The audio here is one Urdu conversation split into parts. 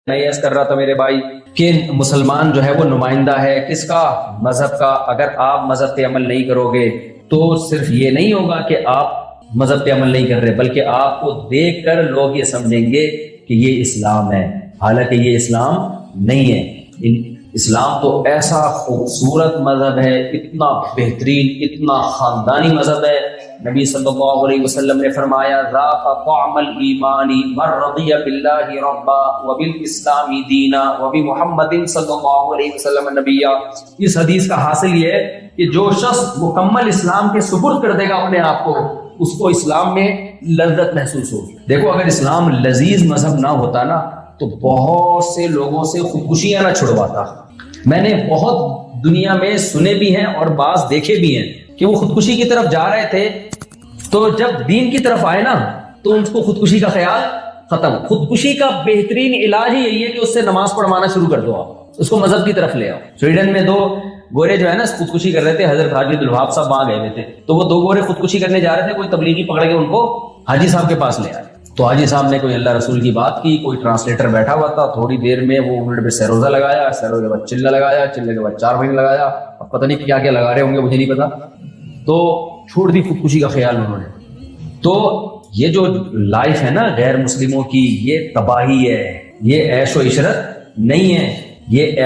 میں یہ عرض کر رہا تھا میرے بھائی کہ مسلمان جو ہے وہ نمائندہ ہے کس کا؟ مذہب کا. اگر آپ مذہب پہ عمل نہیں کرو گے تو صرف یہ نہیں ہوگا کہ آپ مذہب پہ عمل نہیں کر رہے، بلکہ آپ کو دیکھ کر لوگ یہ سمجھیں گے کہ یہ اسلام ہے، حالانکہ یہ اسلام نہیں ہے. اسلام تو ایسا خوبصورت مذہب ہے، اتنا بہترین، اتنا خاندانی مذہب ہے. نبی صلی اللہ علیہ وسلم نے فرمایا ذاق طعم الایمان من رضی باللہ ربا وبالاسلام دینا وبمحمد صلی اللہ علیہ وسلم نبیا. اس حدیث کا حاصل یہ ہے کہ جو شخص مکمل اسلام کے سپرد کر دے گا اپنے آپ کو، اس کو اسلام میں لذت محسوس ہوگی. دیکھو اگر اسلام لذیذ مذہب نہ ہوتا نا تو بہت سے لوگوں سے خودکشیاں نہ چھڑواتا. میں نے بہت دنیا میں سنے بھی ہیں اور بعض دیکھے بھی ہیں کہ وہ خودکشی کی طرف جا رہے تھے، تو جب دین کی طرف آئے نا تو ان کو خودکشی کا خیال ختم. خودکشی کا بہترین علاج ہی یہی ہے کہ اس سے نماز پڑھوانا شروع کر دو، آپ اس کو مذہب کی طرف لے آؤ. سویڈن میں 2 گورے جو ہے نا خودکشی کر رہے تھے، حضرت حاجی عبدالوہاب صاحب وہاں گئے ہوئے تھے، تو وہ 2 گورے خودکشی کرنے جا رہے تھے، کوئی تبلیغی پکڑ کے ان کو حاجی صاحب کے پاس لے آئے. تو حاجی صاحب نے کوئی اللہ رسول کی بات کی، کوئی ٹرانسلیٹر بیٹھا ہوا تھا، تھوڑی دیر میں وہ انہوں نے سروزہ لگایا، سروزے کے بعد چلہ لگایا، چلے کے بعد 4 مہینے لگایا، اب پتہ نہیں کیا کیا لگا رہے ہوں گے، مجھے نہیں پتا. تو چھوڑ دی خودکشی کا خیال انہوں نے. تو یہ جو لائف ہے نا غیر مسلموں کی، یہ تباہی ہے، یہ عیش و عشرت نہیں ہے، یہ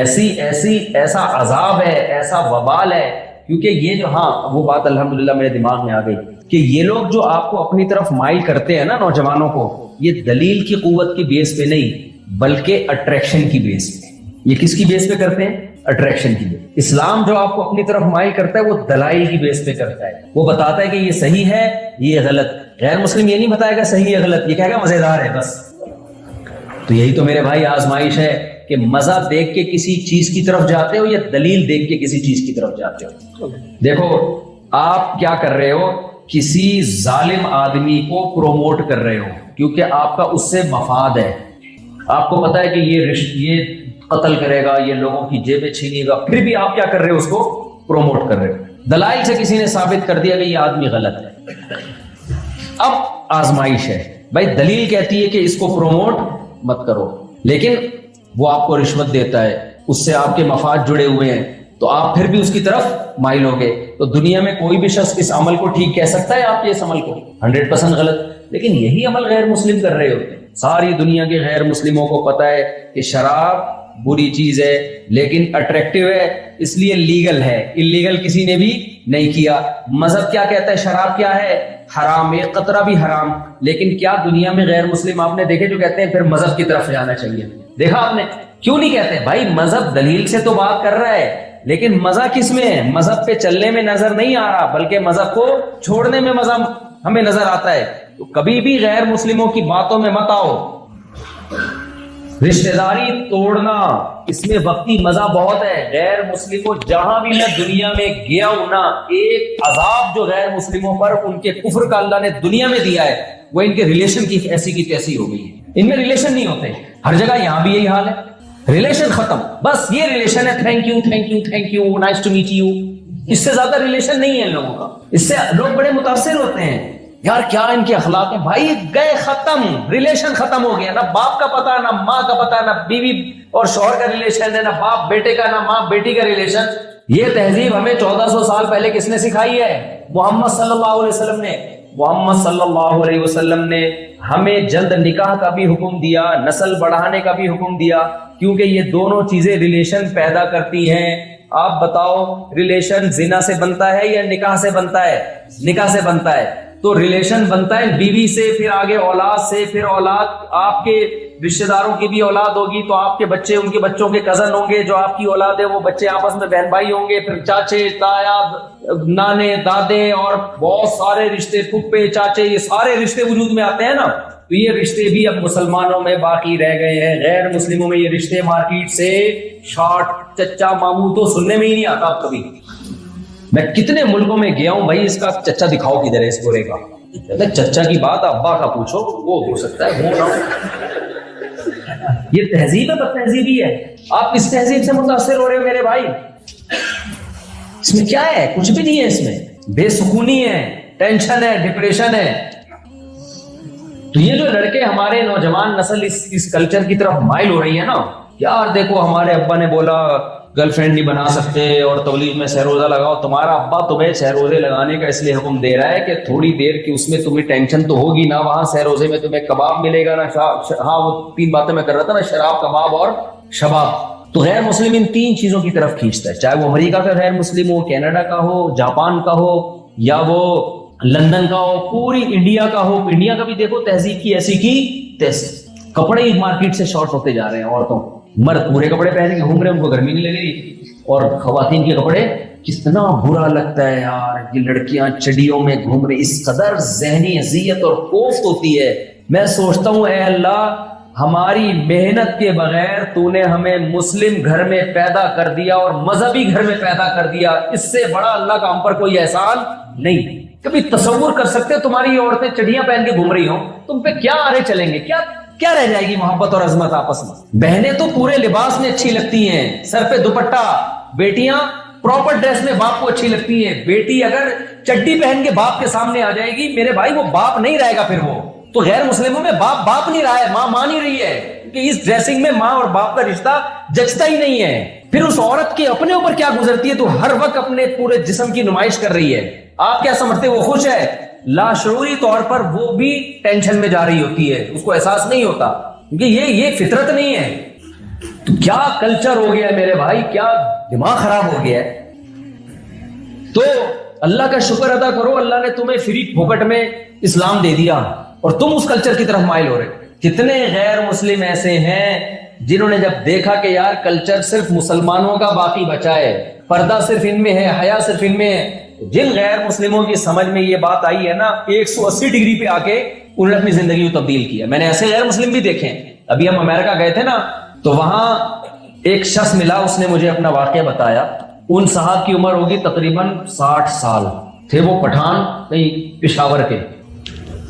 ایسا عذاب ہے، ایسا وبال ہے. کیونکہ یہ جو وہ بات الحمدللہ میرے دماغ میں آ گئی کہ یہ لوگ جو آپ کو اپنی طرف مائل کرتے ہیں نا نوجوانوں کو، یہ دلیل کی قوت کی بیس پہ نہیں بلکہ اٹریکشن کی بیس پہ. یہ کس کی بیس پہ کرتے ہیں؟ اٹریکشن کی بیس. اسلام جو آپ کو اپنی طرف مائل کرتا ہے وہ دلائل کی بیس پہ کرتا ہے. وہ بتاتا ہے کہ یہ صحیح ہے، یہ غلط. غیر مسلم یہ نہیں بتائے گا صحیح ہے غلط، یہ کہے گا مزیدار ہے بس. تو یہی تو میرے بھائی آزمائش ہے کہ مزہ دیکھ کے کسی چیز کی طرف جاتے ہو یا دلیل دیکھ کے کسی چیز کی طرف جاتے ہو. دیکھو آپ کیا کر رہے ہو، کسی ظالم آدمی کو پروموٹ کر رہے ہو کیونکہ آپ کا اس سے مفاد ہے. آپ کو پتا ہے کہ یہ قتل کرے گا، یہ لوگوں کی جیبیں چھینے گا، پھر بھی آپ کیا کر رہے ہو، اس کو پروموٹ کر رہے ہو. دلائل سے کسی نے ثابت کر دیا کہ یہ آدمی غلط ہے. اب آزمائش ہے بھائی، دلیل کہتی ہے کہ اس کو پروموٹ مت کرو، لیکن وہ آپ کو رشوت دیتا ہے، اس سے آپ کے مفاد جڑے ہوئے ہیں، تو آپ پھر بھی اس کی طرف مائل ہو گئے. تو دنیا میں کوئی بھی شخص اس عمل کو ٹھیک کہہ سکتا ہے آپ کے اس عمل کو 100% غلط، لیکن یہی عمل غیر مسلم کر رہے ہوتے ہیں. ساری دنیا کے غیر مسلموں کو پتا ہے کہ شراب بری چیز ہے لیکن اٹریکٹیو ہے، اس لیے لیگل ہے، اللیگل کسی نے بھی نہیں کیا. مذہب کیا کہتا ہے؟ شراب کیا ہے؟ حرام، ایک قطرہ بھی حرام. لیکن کیا دنیا میں غیر مسلم آپ نے دیکھے جو کہتے ہیں پھر مذہب کی طرف جانا چاہیے؟ دیکھا آپ نے؟ کیوں نہیں کہتے؟ بھائی مذہب دلیل سے تو بات کر رہا ہے، لیکن مزہ کس میں ہے؟ مذہب پہ چلنے میں نظر نہیں آ رہا، بلکہ مذہب کو چھوڑنے میں مزہ ہمیں نظر آتا ہے. تو کبھی بھی غیر مسلموں کی باتوں میں مت آؤ. رشتہ داری توڑنا اس میں وقتی مزہ بہت ہے. غیر مسلموں جہاں بھی میں دنیا میں گیا ہوں نا، ایک عذاب جو غیر مسلموں پر ان کے کفر کا اللہ نے دنیا میں دیا ہے وہ ان کے ریلیشن کی ایسی کی تیسی ہو گئی ہے. ان میں ریلیشن نہیں ہوتے. ہر جگہ یہاں بھی یہی حال ہے، ریلیشن ختم. بس یہ ریلیشن ہے، thank you thank you thank you, nice to meet you. اس سے زیادہ ریلیشن نہیں ہے ان لوگوں کا. اس سے لوگ بڑے متاثر ہوتے ہیں، یار کیا ان کے اخلاق ہیں. بھائی گئے ختم، ریلیشن ختم ہو گیا. نہ باپ کا پتا، نہ ماں کا پتا، نہ بیوی اور شوہر کا ریلیشن ہے، نہ باپ بیٹے کا، نہ ماں بیٹی کا ریلیشن. یہ تہذیب ہمیں 1400 سال پہلے کس نے سکھائی ہے؟ محمد صلی اللہ علیہ وسلم نے. محمد صلی اللہ علیہ وسلم نے ہمیں جلد نکاح کا بھی حکم دیا، نسل بڑھانے کا بھی حکم دیا، کیونکہ یہ دونوں چیزیں ریلیشن پیدا کرتی ہیں. آپ بتاؤ ریلیشن زنا سے بنتا ہے یا نکاح سے بنتا ہے؟ نکاح سے بنتا ہے. تو ریلیشن بنتا ہے بیوی سے، پھر آگے اولاد سے، پھر اولاد آپ کے رشتہ داروں کی بھی اولاد ہوگی تو آپ کے بچے ان کے بچوں کے کزن ہوں گے، جو آپ کی اولاد ہے وہ بچے آپس میں بہن بھائی ہوں گے، پھر چاچے تایا نانے دادے اور بہت سارے رشتے، پھپھے چاچے، یہ سارے رشتے وجود میں آتے ہیں نا. تو یہ رشتے بھی اب مسلمانوں میں باقی رہ گئے ہیں. غیر مسلموں میں یہ رشتے مارکیٹ سے شارٹ چچا ماموں تو سننے میں ہی نہیں آتا. کبھی میں کتنے ملکوں میں گیا ہوں بھائی، اس کا چچا دکھاؤ کدھر ہے اس گورے کا. چچا کی بات ابا کا پوچھو، وہ ہو سکتا ہے وہ نہ ہو. یہ تہذیب ہے، بد تہذیبی ہے. آپ اس تہذیب سے متاثر ہو رہے ہو میرے بھائی. اس میں کیا ہے؟ کچھ بھی نہیں ہے. اس میں بے سکونی ہے، ٹینشن ہے، ڈپریشن ہے. تو یہ جو لڑکے ہمارے نوجوان نسل اس کلچر کی طرف مائل ہو رہی ہے نا، یار دیکھو ہمارے ابا نے بولا گرل فرینڈ نہیں بنا سکتے اور تبلیغ میں سہ روزہ لگاؤ، تمہارا ابا تمہیں سہ روزے لگانے کا اس لیے حکم دے رہا ہے کہ تھوڑی دیر کی اس میں تمہیں ٹینشن تو ہوگی نا، وہاں سہ روزے میں تمہیں کباب ملے گا نا، ہاں وہ 3 باتیں میں کر رہا تھا نا، شراب، کباب اور شباب. تو غیر مسلم ان 3 چیزوں کی طرف کھینچتا ہے، چاہے وہ امریکہ کا غیر مسلم ہو، کینیڈا کا ہو، جاپان کا ہو، یا وہ لندن کا ہو، پوری انڈیا کا ہو. انڈیا کا بھی دیکھو تہذیب کی ایسی کی تیسی، کپڑے ہی مارکیٹ سے شارٹ ہوتے جا رہے ہیں. عورتوں، مرد پورے کپڑے پہن کے گھوم رہے ہیں، ان کو گرمی نہیں لگ رہی، اور خواتین کے کپڑے کتنا برا لگتا ہے یار. یہ لڑکیاں چڈیوں میں گھوم رہی، اس قدر ذہنی اذیت اور کوفت ہوتی ہے. میں سوچتا ہوں اے اللہ، ہماری محنت کے بغیر تو نے ہمیں مسلم گھر میں پیدا کر دیا اور مذہبی گھر میں پیدا کر دیا، اس سے بڑا اللہ کا ہم پر کوئی احسان نہیں. کبھی تصور کر سکتے تمہاری عورتیں چڑیاں پہن کے گھوم رہی ہوں، تم پہ کیا آرے چلیں گے؟ کیا رہ جائے گی محبت اور عظمت آپس میں؟ بہنیں تو پورے لباس میں اچھی لگتی ہیں، سر پہ دوپٹہ. بیٹیاں پراپر ڈریس میں باپ کو اچھی لگتی ہیں. بیٹی اگر چڈی پہن کے باپ کے سامنے آ جائے گی، میرے بھائی وہ باپ نہیں رہے گا. پھر وہ تو غیر مسلموں میں باپ نہیں رہا ہے، ماں نہیں رہی ہے، کہ اس ڈریسنگ میں ماں اور باپ کا رشتہ جچتا ہی نہیں ہے. پھر اس عورت کے اپنے اوپر کیا گزرتی ہے؟ تو ہر وقت اپنے پورے جسم کی نمائش کر رہی ہے. آپ کیا سمجھتے وہ خوش ہے؟ لاشعوری طور پر وہ بھی ٹینشن میں جا رہی ہوتی ہے، اس کو احساس نہیں ہوتا، کیونکہ یہ فطرت نہیں ہے. تو کیا کلچر ہو گیا ہے میرے بھائی، کیا دماغ خراب ہو گیا ہے. تو اللہ کا شکر ادا کرو، اللہ نے تمہیں فری پھوکٹ میں اسلام دے دیا اور تم اس کلچر کی طرف مائل ہو رہے. کتنے غیر مسلم ایسے ہیں جنہوں نے جب دیکھا کہ یار کلچر صرف مسلمانوں کا باقی بچا ہے، پردہ صرف ان میں ہے، حیا صرف ان میں ہے، جن غیر مسلموں کی سمجھ میں یہ بات آئی ہے نا، 180 ڈگری پہ آ کے انہوں نے اپنی زندگی کو تبدیل کیا. میں نے ایسے غیر مسلم بھی دیکھے ہیں. ابھی ہم امریکہ گئے تھے نا، تو وہاں ایک شخص ملا، اس نے مجھے اپنا واقعہ بتایا. ان صاحب کی عمر ہوگی تقریباً 60 سال، تھے وہ پٹھان کہیں پشاور کے.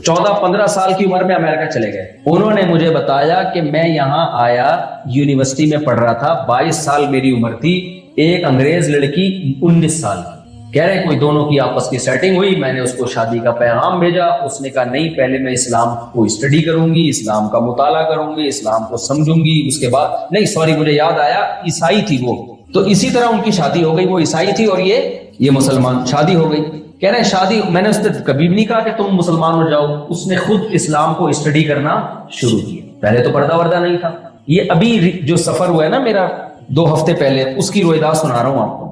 14-15 سال کی عمر میں امریکہ چلے گئے. انہوں نے مجھے بتایا کہ میں یہاں آیا، یونیورسٹی میں پڑھ رہا تھا، 22 سال میری عمر تھی، ایک انگریز لڑکی 19 سال کی. کہہ رہے کوئی دونوں کی آپس کی سیٹنگ ہوئی، میں نے اس کو شادی کا پیغام بھیجا. اس نے کہا نہیں، پہلے میں اسلام کو اسٹڈی کروں گی، اسلام کا مطالعہ کروں گی، اسلام کو سمجھوں گی، اس کے بعد نہیں، سوری مجھے یاد آیا، عیسائی تھی وہ. تو اسی طرح ان کی شادی ہو گئی، وہ عیسائی تھی اور یہ مسلمان. شادی ہو گئی. کہہ رہے ہیں شادی، میں نے اس سے کبھی بھی نہیں کہا کہ تم مسلمان ہو جاؤ، اس نے خود اسلام کو اسٹڈی کرنا شروع کیا. پہلے تو پردہ وردہ نہیں تھا. یہ ابھی جو سفر ہوا ہے نا میرا 2 ہفتے پہلے، اس کی رویداد سنا رہا ہوں آپ کو.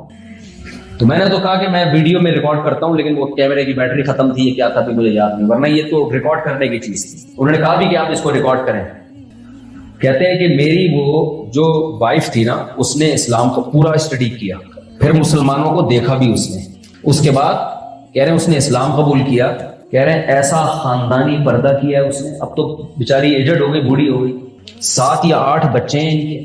تو میں نے تو کہا کہ میں ویڈیو میں ریکارڈ کرتا ہوں، لیکن وہ کیمرے کی بیٹری ختم تھی، یہ کیا تھا بھی مجھے یاد نہیں، ورنہ یہ تو ریکارڈ کرنے کی چیز تھی. انہوں نے کہا بھی کہ آپ اس کو ریکارڈ کریں. کہتے ہیں کہ میری وہ جو وائف تھی نا، اس نے اسلام کو پورا اسٹڈی کیا، پھر مسلمانوں کو دیکھا بھی اس نے. اس کے بعد کہہ رہے ہیں اس نے اسلام قبول کیا. کہہ رہے ہیں ایسا خاندانی پردہ کیا ہے اس نے. اب تو بیچاری ایجڈ ہو گئی، بوڑھی ہو گئی، 7 یا 8 بچے ہیں ان کے.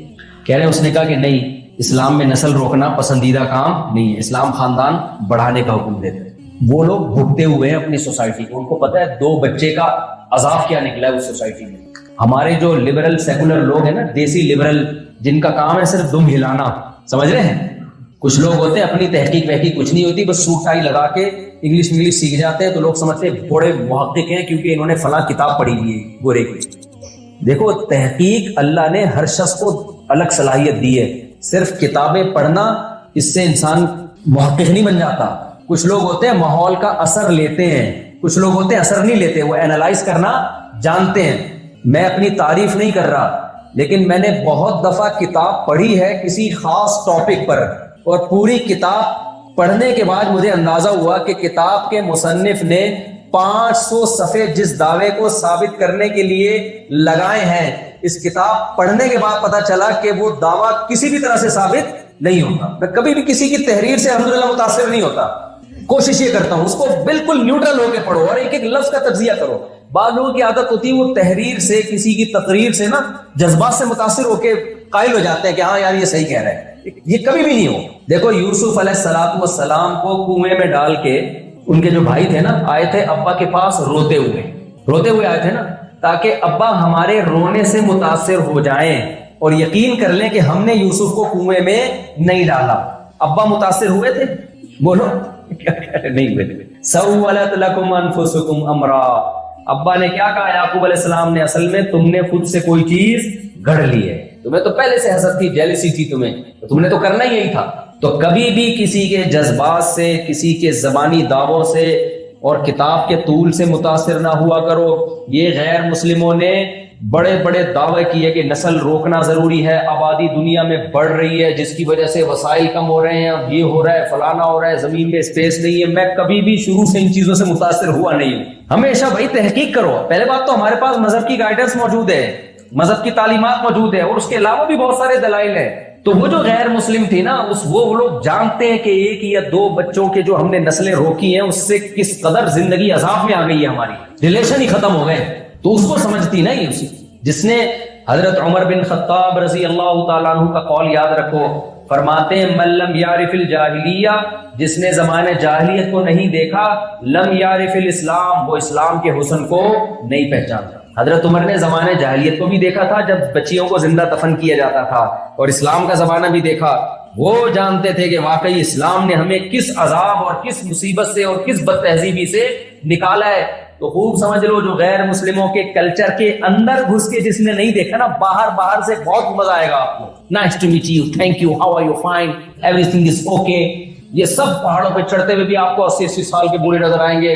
کہہ رہے ہیں اس نے کہا کہ نہیں، اسلام میں نسل روکنا پسندیدہ کام نہیں ہے، اسلام خاندان بڑھانے کا حکم دیتے ہیں. وہ لوگ بھگتے ہوئے ہیں اپنی سوسائٹی کو، ان کو پتا ہے 2 بچے کا عذاب کیا نکلا ہے اس سوسائٹی میں. ہمارے جو لبرل سیکولر لوگ ہیں نا، دیسی لبرل، جن کا کام ہے صرف دم ہلانا، سمجھ رہے ہیں. کچھ لوگ ہوتے ہیں اپنی تحقیق وحقیق کچھ نہیں ہوتی، بس سوٹ ٹائی لگا کے انگلش سیکھ جاتے ہیں، تو لوگ سمجھتے ہیں بڑے محقق ہیں کیونکہ انہوں نے فلاں کتاب پڑھی ہوئی ہے گورے کی. دیکھو تحقیق اللہ نے ہر شخص کو الگ صلاحیت دی ہے. صرف کتابیں پڑھنا اس سے انسان محقق نہیں بن جاتا. کچھ لوگ ہوتے ہیں ماحول کا اثر لیتے ہیں، کچھ لوگ ہوتے ہیں اثر نہیں لیتے، وہ اینالائز کرنا جانتے ہیں. میں اپنی تعریف نہیں کر رہا، لیکن میں نے بہت دفعہ کتاب پڑھی ہے کسی خاص ٹاپک پر، اور پوری کتاب پڑھنے کے بعد مجھے اندازہ ہوا کہ کتاب کے مصنف نے 500 صفحے جس دعوے کو ثابت کرنے کے لیے لگائے ہیں، اس کتاب پڑھنے کے بعد پتا چلا کہ وہ دعویٰ کسی بھی طرح سے ثابت نہیں ہوتا. میں کبھی بھی کسی کی تحریر سے الحمدللہ متاثر نہیں ہوتا. کوشش یہ کرتا ہوں اس کو بالکل نیوٹرل ہو کے پڑھو اور ایک ایک لفظ کا تجزیہ کرو. بعض لوگوں کی عادت ہوتی ہے وہ تحریر سے، کسی کی تقریر سے نا جذبات سے متاثر ہو کے قائل ہو جاتے ہیں کہ ہاں یار یہ صحیح کہہ رہا ہے. یہ کبھی بھی نہیں ہو. دیکھو یوسف علیہ السلام کو کنویں میں ڈال کے ان کے جو بھائی تھے نا آئے تھے ابا کے پاس روتے ہوئے آئے تھے نا، تاکہ ابا ہمارے رونے سے متاثر ہو جائیں اور یقین کر لیں کہ ہم نے یوسف کو کنویں میں نہیں ڈالا. ابا متاثر ہوئے تھے؟ بولو نہیں ہوئے. سولت لکم انفسکم امرا، ابا نے کیا کہا یعقوب علیہ السلام نے؟ اصل میں تم نے خود سے کوئی چیز گڑھ لی ہے، تمہیں تو پہلے سے حسد تھی، جیلسی تھی تمہیں، تو تم نے تو کرنا ہی یہی تھا۔ تو کبھی بھی کسی کے جذبات سے، کسی کے زبانی دعووں سے اور کتاب کے طول سے متاثر نہ ہوا کرو۔ یہ غیر مسلموں نے بڑے بڑے دعوے کیے کہ نسل روکنا ضروری ہے، آبادی دنیا میں بڑھ رہی ہے جس کی وجہ سے وسائل کم ہو رہے ہیں، اب یہ ہو رہا ہے، فلانا ہو رہا ہے، زمین پہ اسپیس نہیں ہے۔ میں کبھی بھی شروع سے ان چیزوں سے متاثر ہوا نہیں ہوں۔ ہمیشہ بھائی تحقیق کرو۔ پہلے بات تو ہمارے پاس مذہب کی گائیڈنس موجود ہے، مذہب کی تعلیمات موجود ہے، اور اس کے علاوہ بھی بہت سارے دلائل ہیں۔ تو وہ جو غیر مسلم تھی نا، وہ لوگ جانتے ہیں کہ ایک یا دو بچوں کے جو ہم نے نسلیں روکی ہیں اس سے کس قدر زندگی عذاب میں آ گئی ہے، ہماری ریلیشن ہی ختم ہو گئے۔ تو اس کو سمجھتی نہیں اسی، جس نے حضرت عمر بن خطاب رضی اللہ تعالیٰ عنہ کا قول یاد رکھو، فرماتے ہیں من لم یعرف الجاہلیہ، جس نے زمانے جاہلیت کو نہیں دیکھا، لم یعرف الاسلام، وہ اسلام کے حسن کو نہیں پہچانتا۔ حضرت عمر نے زمانے جاہلیت کو بھی دیکھا تھا جب بچیوں کو زندہ دفن کیا جاتا تھا، اور اسلام کا زمانہ بھی دیکھا۔ وہ جانتے تھے کہ واقعی اسلام نے ہمیں کس عذاب اور کس مصیبت سے اور کس بد تہذیبی سے نکالا ہے۔ تو خوب سمجھ لو، جو غیر مسلموں کے کلچر کے اندر گھس کے جس نے نہیں دیکھا نا، باہر سے بہت مزہ آئے گا آپ کو۔ Nice to meet you, thank you, how are you, fine, everything is okay. یہ سب پہاڑوں پہ چڑھتے ہوئے بھی آپ کو 80 سال کے بوڑھے نظر آئیں گے،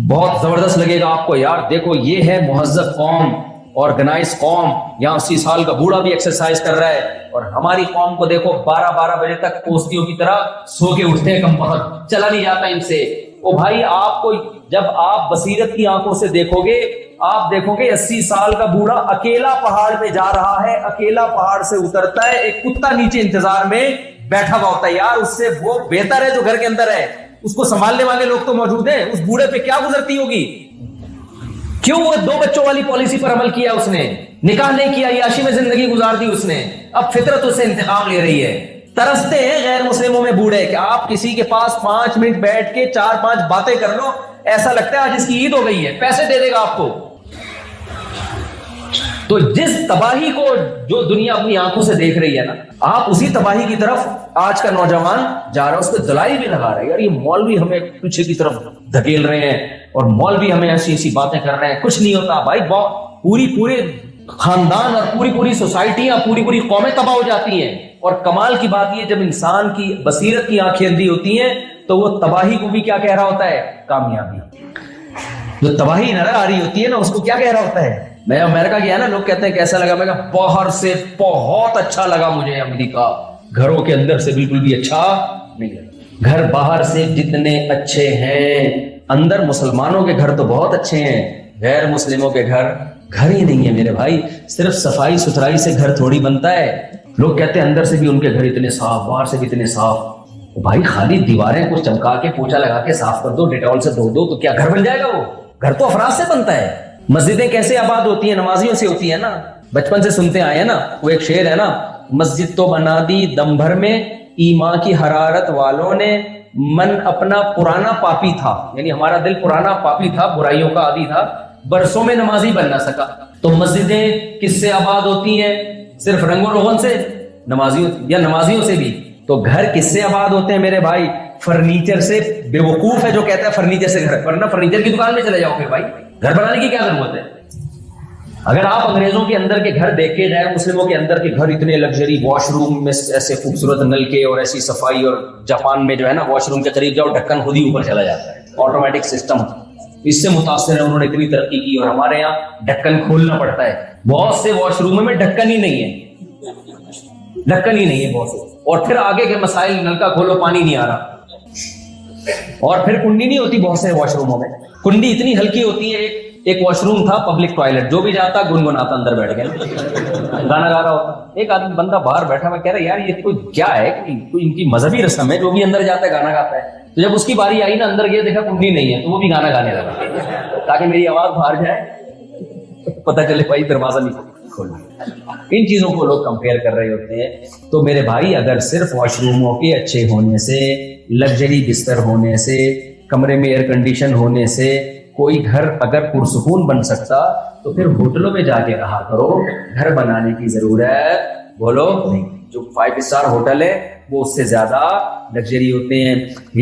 بہت زبردست لگے گا آپ کو، یار دیکھو یہ ہے مہذب قوم، آرگنائز قوم، یہاں 80 سال کا بوڑھا بھی ایکسرسائز کر رہا ہے، اور ہماری قوم کو دیکھو 12 بجے تک پوستیوں کی طرح سو کے اٹھتے ہیں، کم وقت چلا نہیں جاتا ان سے۔ او بھائی، آپ کو جب آپ بصیرت کی آنکھوں سے دیکھو گے، آپ دیکھو گے 80 سال کا بوڑھا اکیلا پہاڑ پہ جا رہا ہے، اکیلا پہاڑ سے اترتا ہے، ایک کتا نیچے انتظار میں بیٹھا ہوا ہوتا ہے۔ یار اس سے وہ بہتر ہے جو گھر کے اندر ہے، اس کو سنبھالنے والے لوگ تو موجود ہیں۔ اس بوڑھے پہ کیا گزرتی ہوگی؟ کیوں وہ 2 بچوں والی پالیسی پر عمل کیا اس نے، نکاح نہیں کیا، عیاشی میں زندگی گزار دی اس نے، اب فطرت اس سے انتقام لے رہی ہے۔ ترستے ہیں غیر مسلموں میں بوڑھے کہ آپ کسی کے پاس 5 منٹ بیٹھ کے 4-5 باتیں کر لو، ایسا لگتا ہے آج اس کی عید ہو گئی ہے، پیسے دے دے گا آپ کو۔ تو جس تباہی کو جو دنیا اپنی آنکھوں سے دیکھ رہی ہے نا، آپ اسی تباہی کی طرف آج کا نوجوان جا رہا ہے، اس پہ دلائی بھی لگا رہا ہے، یار یہ مولوی ہمیں پیچھے کی طرف دھکیل رہے ہیں، اور مولوی ہمیں ایسی باتیں کر رہے ہیں، کچھ نہیں ہوتا بھائی، پورے خاندان اور پوری سوسائٹیاں، پوری قومیں تباہ ہو جاتی ہیں۔ اور کمال کی بات یہ، جب انسان کی بصیرت کی آنکھیں اندھی ہوتی ہیں تو وہ تباہی کو بھی کیا کہہ رہا ہوتا ہے؟ کامیابی۔ جو تباہی نظر آ رہی ہوتی ہے نا، اس کو کیا کہہ رہا ہوتا ہے؟ میں امریکہ گیا نا، لوگ کہتے ہیں کیسا لگا، میں کہا باہر سے بہت اچھا لگا مجھے امریکہ، گھروں کے اندر سے بالکل بھی اچھا نہیں لگا۔ گھر باہر سے جتنے اچھے ہیں، اندر مسلمانوں کے گھر تو بہت اچھے ہیں، غیر مسلموں کے گھر ہی نہیں ہے میرے بھائی۔ صرف صفائی ستھرائی سے گھر تھوڑی بنتا ہے۔ لوگ کہتے ہیں اندر سے بھی ان کے گھر اتنے صاف، باہر سے بھی اتنے صاف۔ بھائی خالی دیواریں کچھ چمکا کے پوچھا لگا کے صاف کر دو، ڈیٹول سے دھو دو، تو کیا گھر بن جائے گا؟ وہ گھر تو افراد سے بنتا ہے۔ مسجدیں کیسے آباد ہوتی ہیں؟ نمازیوں سے ہوتی ہے نا، بچپن سے سنتے آئے ہیں نا، وہ ایک شعر ہے نا، مسجد تو بنا دی دم بھر میں ایمان کی حرارت والوں نے، من اپنا پرانا پاپی تھا، یعنی ہمارا دل پرانا پاپی تھا، برائیوں کا عادی تھا، برسوں میں نمازی بن نہ سکا۔ تو مسجدیں کس سے آباد ہوتی ہیں؟ صرف رنگ و روغن سے؟ نمازیوں سے بھی۔ تو گھر کس سے آباد ہوتے ہیں میرے بھائی؟ فرنیچر سے۔ بے وقوف ہے جو کہتا ہے فرنیچر سے گھر، ورنہ فرنیچر کی دکان میں چلے جاؤ پھر بھائی، گھر بنانے کی کیا ضرورت ہے؟ اگر آپ انگریزوں کے اندر کے گھر دیکھیں، غیر مسلموں کے اندر کے گھر اتنے لگژری، واش روم میں ایسے خوبصورت نل کے اور ایسی صفائی، اور جاپان میں جو ہے نا واش روم کے قریب جاؤ ڈھکن خود ہی اوپر چلا جاتا ہے، آٹومیٹک سسٹم، اس سے متاثر ہے، انہوں نے اتنی ترقی کی، اور ہمارے یہاں ڈھکن کھولنا پڑتا ہے۔ بہت سے واش روموں میں ڈھکن ہی نہیں ہے، ڈھکن ہی نہیں ہے بہت سے، اور پھر آگے کے مسائل، نل کا کھولو پانی نہیں آ رہا، اور پھر کنڈی نہیں ہوتی بہت سے واش روموں میں، کنڈی اتنی ہلکی ہوتی ہے۔ ایک واش روم تھا پبلک ٹوائلٹ، جو بھی جاتا گنگناتا اندر بیٹھ گیا، گانا گا رہا ہوتا۔ ایک آدمی بندہ باہر بیٹھا ہوا کہہ رہا ہے یار یہ کوئی کیا ہے، کوئی ان کی مذہبی رسم ہے، جو بھی اندر جاتا ہے گانا گاتا ہے۔ تو جب اس کی باری آئی نا، اندر گیا دیکھا کنڈی نہیں ہے، تو وہ بھی گانا گانے لگا تاکہ میری آواز باہر جائے، پتہ چلے بھائی دروازہ نہیں کھولنا۔ ان چیزوں کو لوگ کمپیئر کر رہے ہوتے ہیں۔ تو میرے بھائی اگر صرف واش روموں کے اچھے ہونے سے، لگژری بستر ہونے سے، کمرے میں ایئر کنڈیشن ہونے سے کوئی گھر اگر پرسکون بن سکتا تو پھر ہوٹلوں میں جا کے رہا کرو، گھر بنانے کی ضرورت بولو نہیں۔ جو 5 اسٹار ہوٹل ہے وہ اس سے زیادہ لگژری ہوتے ہیں۔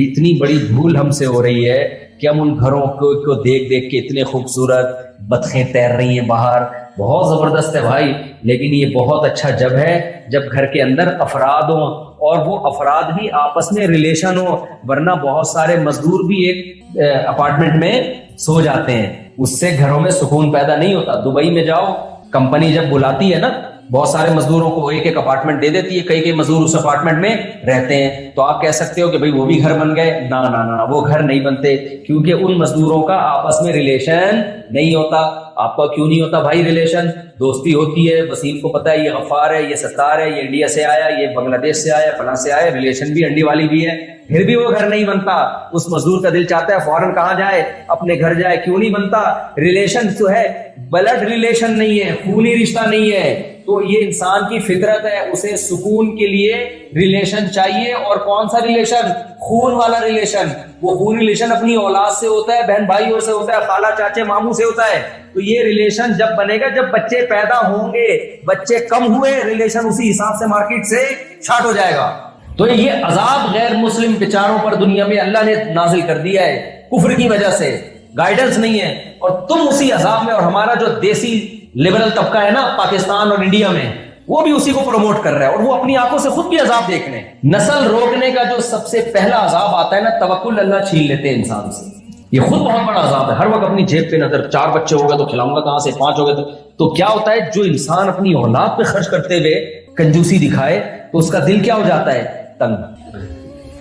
اتنی بڑی بھول ہم سے ہو رہی ہے کہ ہم ان گھروں کو دیکھ دیکھ کے اتنے خوبصورت بطخیں تیر رہی ہیں باہر، بہت زبردست ہے بھائی، لیکن یہ بہت اچھا جب ہے جب گھر کے اندر افراد ہوں اور وہ افراد بھی آپس میں ریلیشن ہو، ورنہ بہت سارے مزدور بھی ایک اپارٹمنٹ میں سو جاتے ہیں، اس سے گھروں میں سکون پیدا نہیں ہوتا۔ دبئی میں جاؤ، کمپنی جب بلاتی ہے نا بہت سارے مزدوروں کو ایک ایک اپارٹمنٹ دے دیتی ہے، کئی مزدور اس اپارٹمنٹ میں رہتے ہیں، تو آپ کہہ سکتے ہو کہ بھئی وہ بھی گھر بن گئے، نہ نہ نہ، وہ گھر نہیں بنتے، کیونکہ ان مزدوروں کا آپس میں ریلیشن نہیں ہوتا۔ آپ کا کیوں نہیں ہوتا بھائی ریلیشن؟ دوستی ہوتی ہے، وسیم کو پتا ہے یہ غفار ہے، یہ ستار ہے، یہ انڈیا سے آیا، یہ بنگلہ دیش سے آیا، فلاں سے آیا، ریلیشن بھی انڈی والی بھی ہے، پھر بھی وہ گھر نہیں بنتا۔ اس مزدور کا دل چاہتا ہے فوراً کہاں جائے؟ اپنے گھر جائے، کیوں نہیں بنتا؟ ریلیشن تو ہے، بلڈ ریلیشن نہیں ہے، خونی رشتہ نہیں ہے۔ تو یہ انسان کی فطرت ہے، اسے سکون کے لیے ریلیشن چاہیے، اور کون سا ریلیشن؟ خون والا ریلیشن۔ وہ خون ریلیشن اپنی اولاد سے ہوتا ہے، بہن بھائیوں سے ہوتا ہے، خالہ چاچے ماموں سے ہوتا ہے۔ تو یہ ریلیشن جب بنے گا جب بچے پیدا ہوں گے، بچے کم ہوئے ریلیشن اسی حساب سے مارکیٹ سے شارٹ ہو جائے گا۔ تو یہ عذاب غیر مسلم بیچاروں پر دنیا میں اللہ نے نازل کر دیا ہے کفر کی وجہ سے، گائیڈنس نہیں ہے، اور تم اسی عذاب میں، اور ہمارا جو دیسی لبرل طبقہ ہے نا پاکستان اور انڈیا میں، وہ بھی اسی کو پروموٹ کر رہا ہے، اور وہ اپنی آنکھوں سے خود بھی عذاب دیکھ رہے ہیں۔ نسل روکنے کا جو سب سے پہلا عذاب آتا ہے نا، توکل اللہ چھین لیتے ہیں انسان سے، یہ خود بہت بڑا عذاب ہے۔ ہر وقت اپنی جیب پہ نظر، 4 بچے ہو گئے تو کھلاؤں گا کہاں سے، 5 ہو گئے تو کیا ہوتا ہے؟ جو انسان اپنی اولاد پہ خرچ کرتے ہوئے کنجوسی دکھائے تو اس کا دل کیا ہو جاتا ہے؟ تنگ۔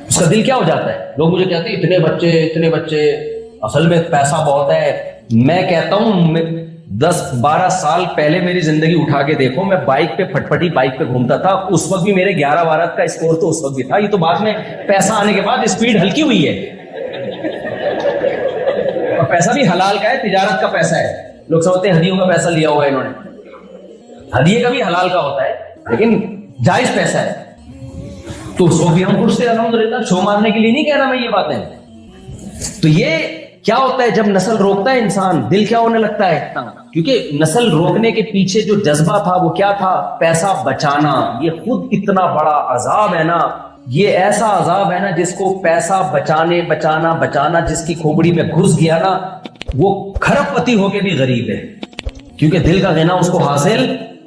اس کا دل کیا ہو جاتا ہے؟ لوگ مجھے کہتے ہیں اتنے بچے، اصل میں پیسہ بہت ہے۔ میں کہتا ہوں 10-12 سال پہلے میری زندگی اٹھا کے دیکھو، میں بائک پہ پھٹپٹی بائک پہ گھومتا تھا، اس وقت بھی میرے 11-12 کا اسکور تو اس وقت بھی تھا، یہ تو بعد میں پیسہ آنے کے بعد اسپیڈ ہلکی ہوئی ہے، اور پیسہ بھی حلال کا ہے، تجارت کا پیسہ ہے۔ لوگ سمجھتے ہیں ہدیوں کا پیسہ لیا ہوا ہے انہوں نے، ہدیے کا بھی حلال کا ہوتا ہے لیکن جائز پیسہ ہے، تو اس کو بھی ہم خوش تھے الحمدللہ۔ شو مارنے کے لیے نہیں کہہ رہا میں یہ باتیں۔ تو یہ کیا ہوتا ہے جب نسل روکتا ہے انسان، دل کیا ہونے لگتا ہے؟ کیونکہ نسل روکنے کے پیچھے جو جذبہ تھا وہ کیا تھا؟ پیسہ بچانا۔ یہ خود اتنا بڑا عذاب ہے نا، یہ ایسا عذاب ہے نا جس کو پیسہ بچانا جس کی کھوپڑی میں گھس گیا نا، وہ کھرب پتی ہو کے بھی غریب ہے، کیونکہ دل کا غنا اس کو حاصل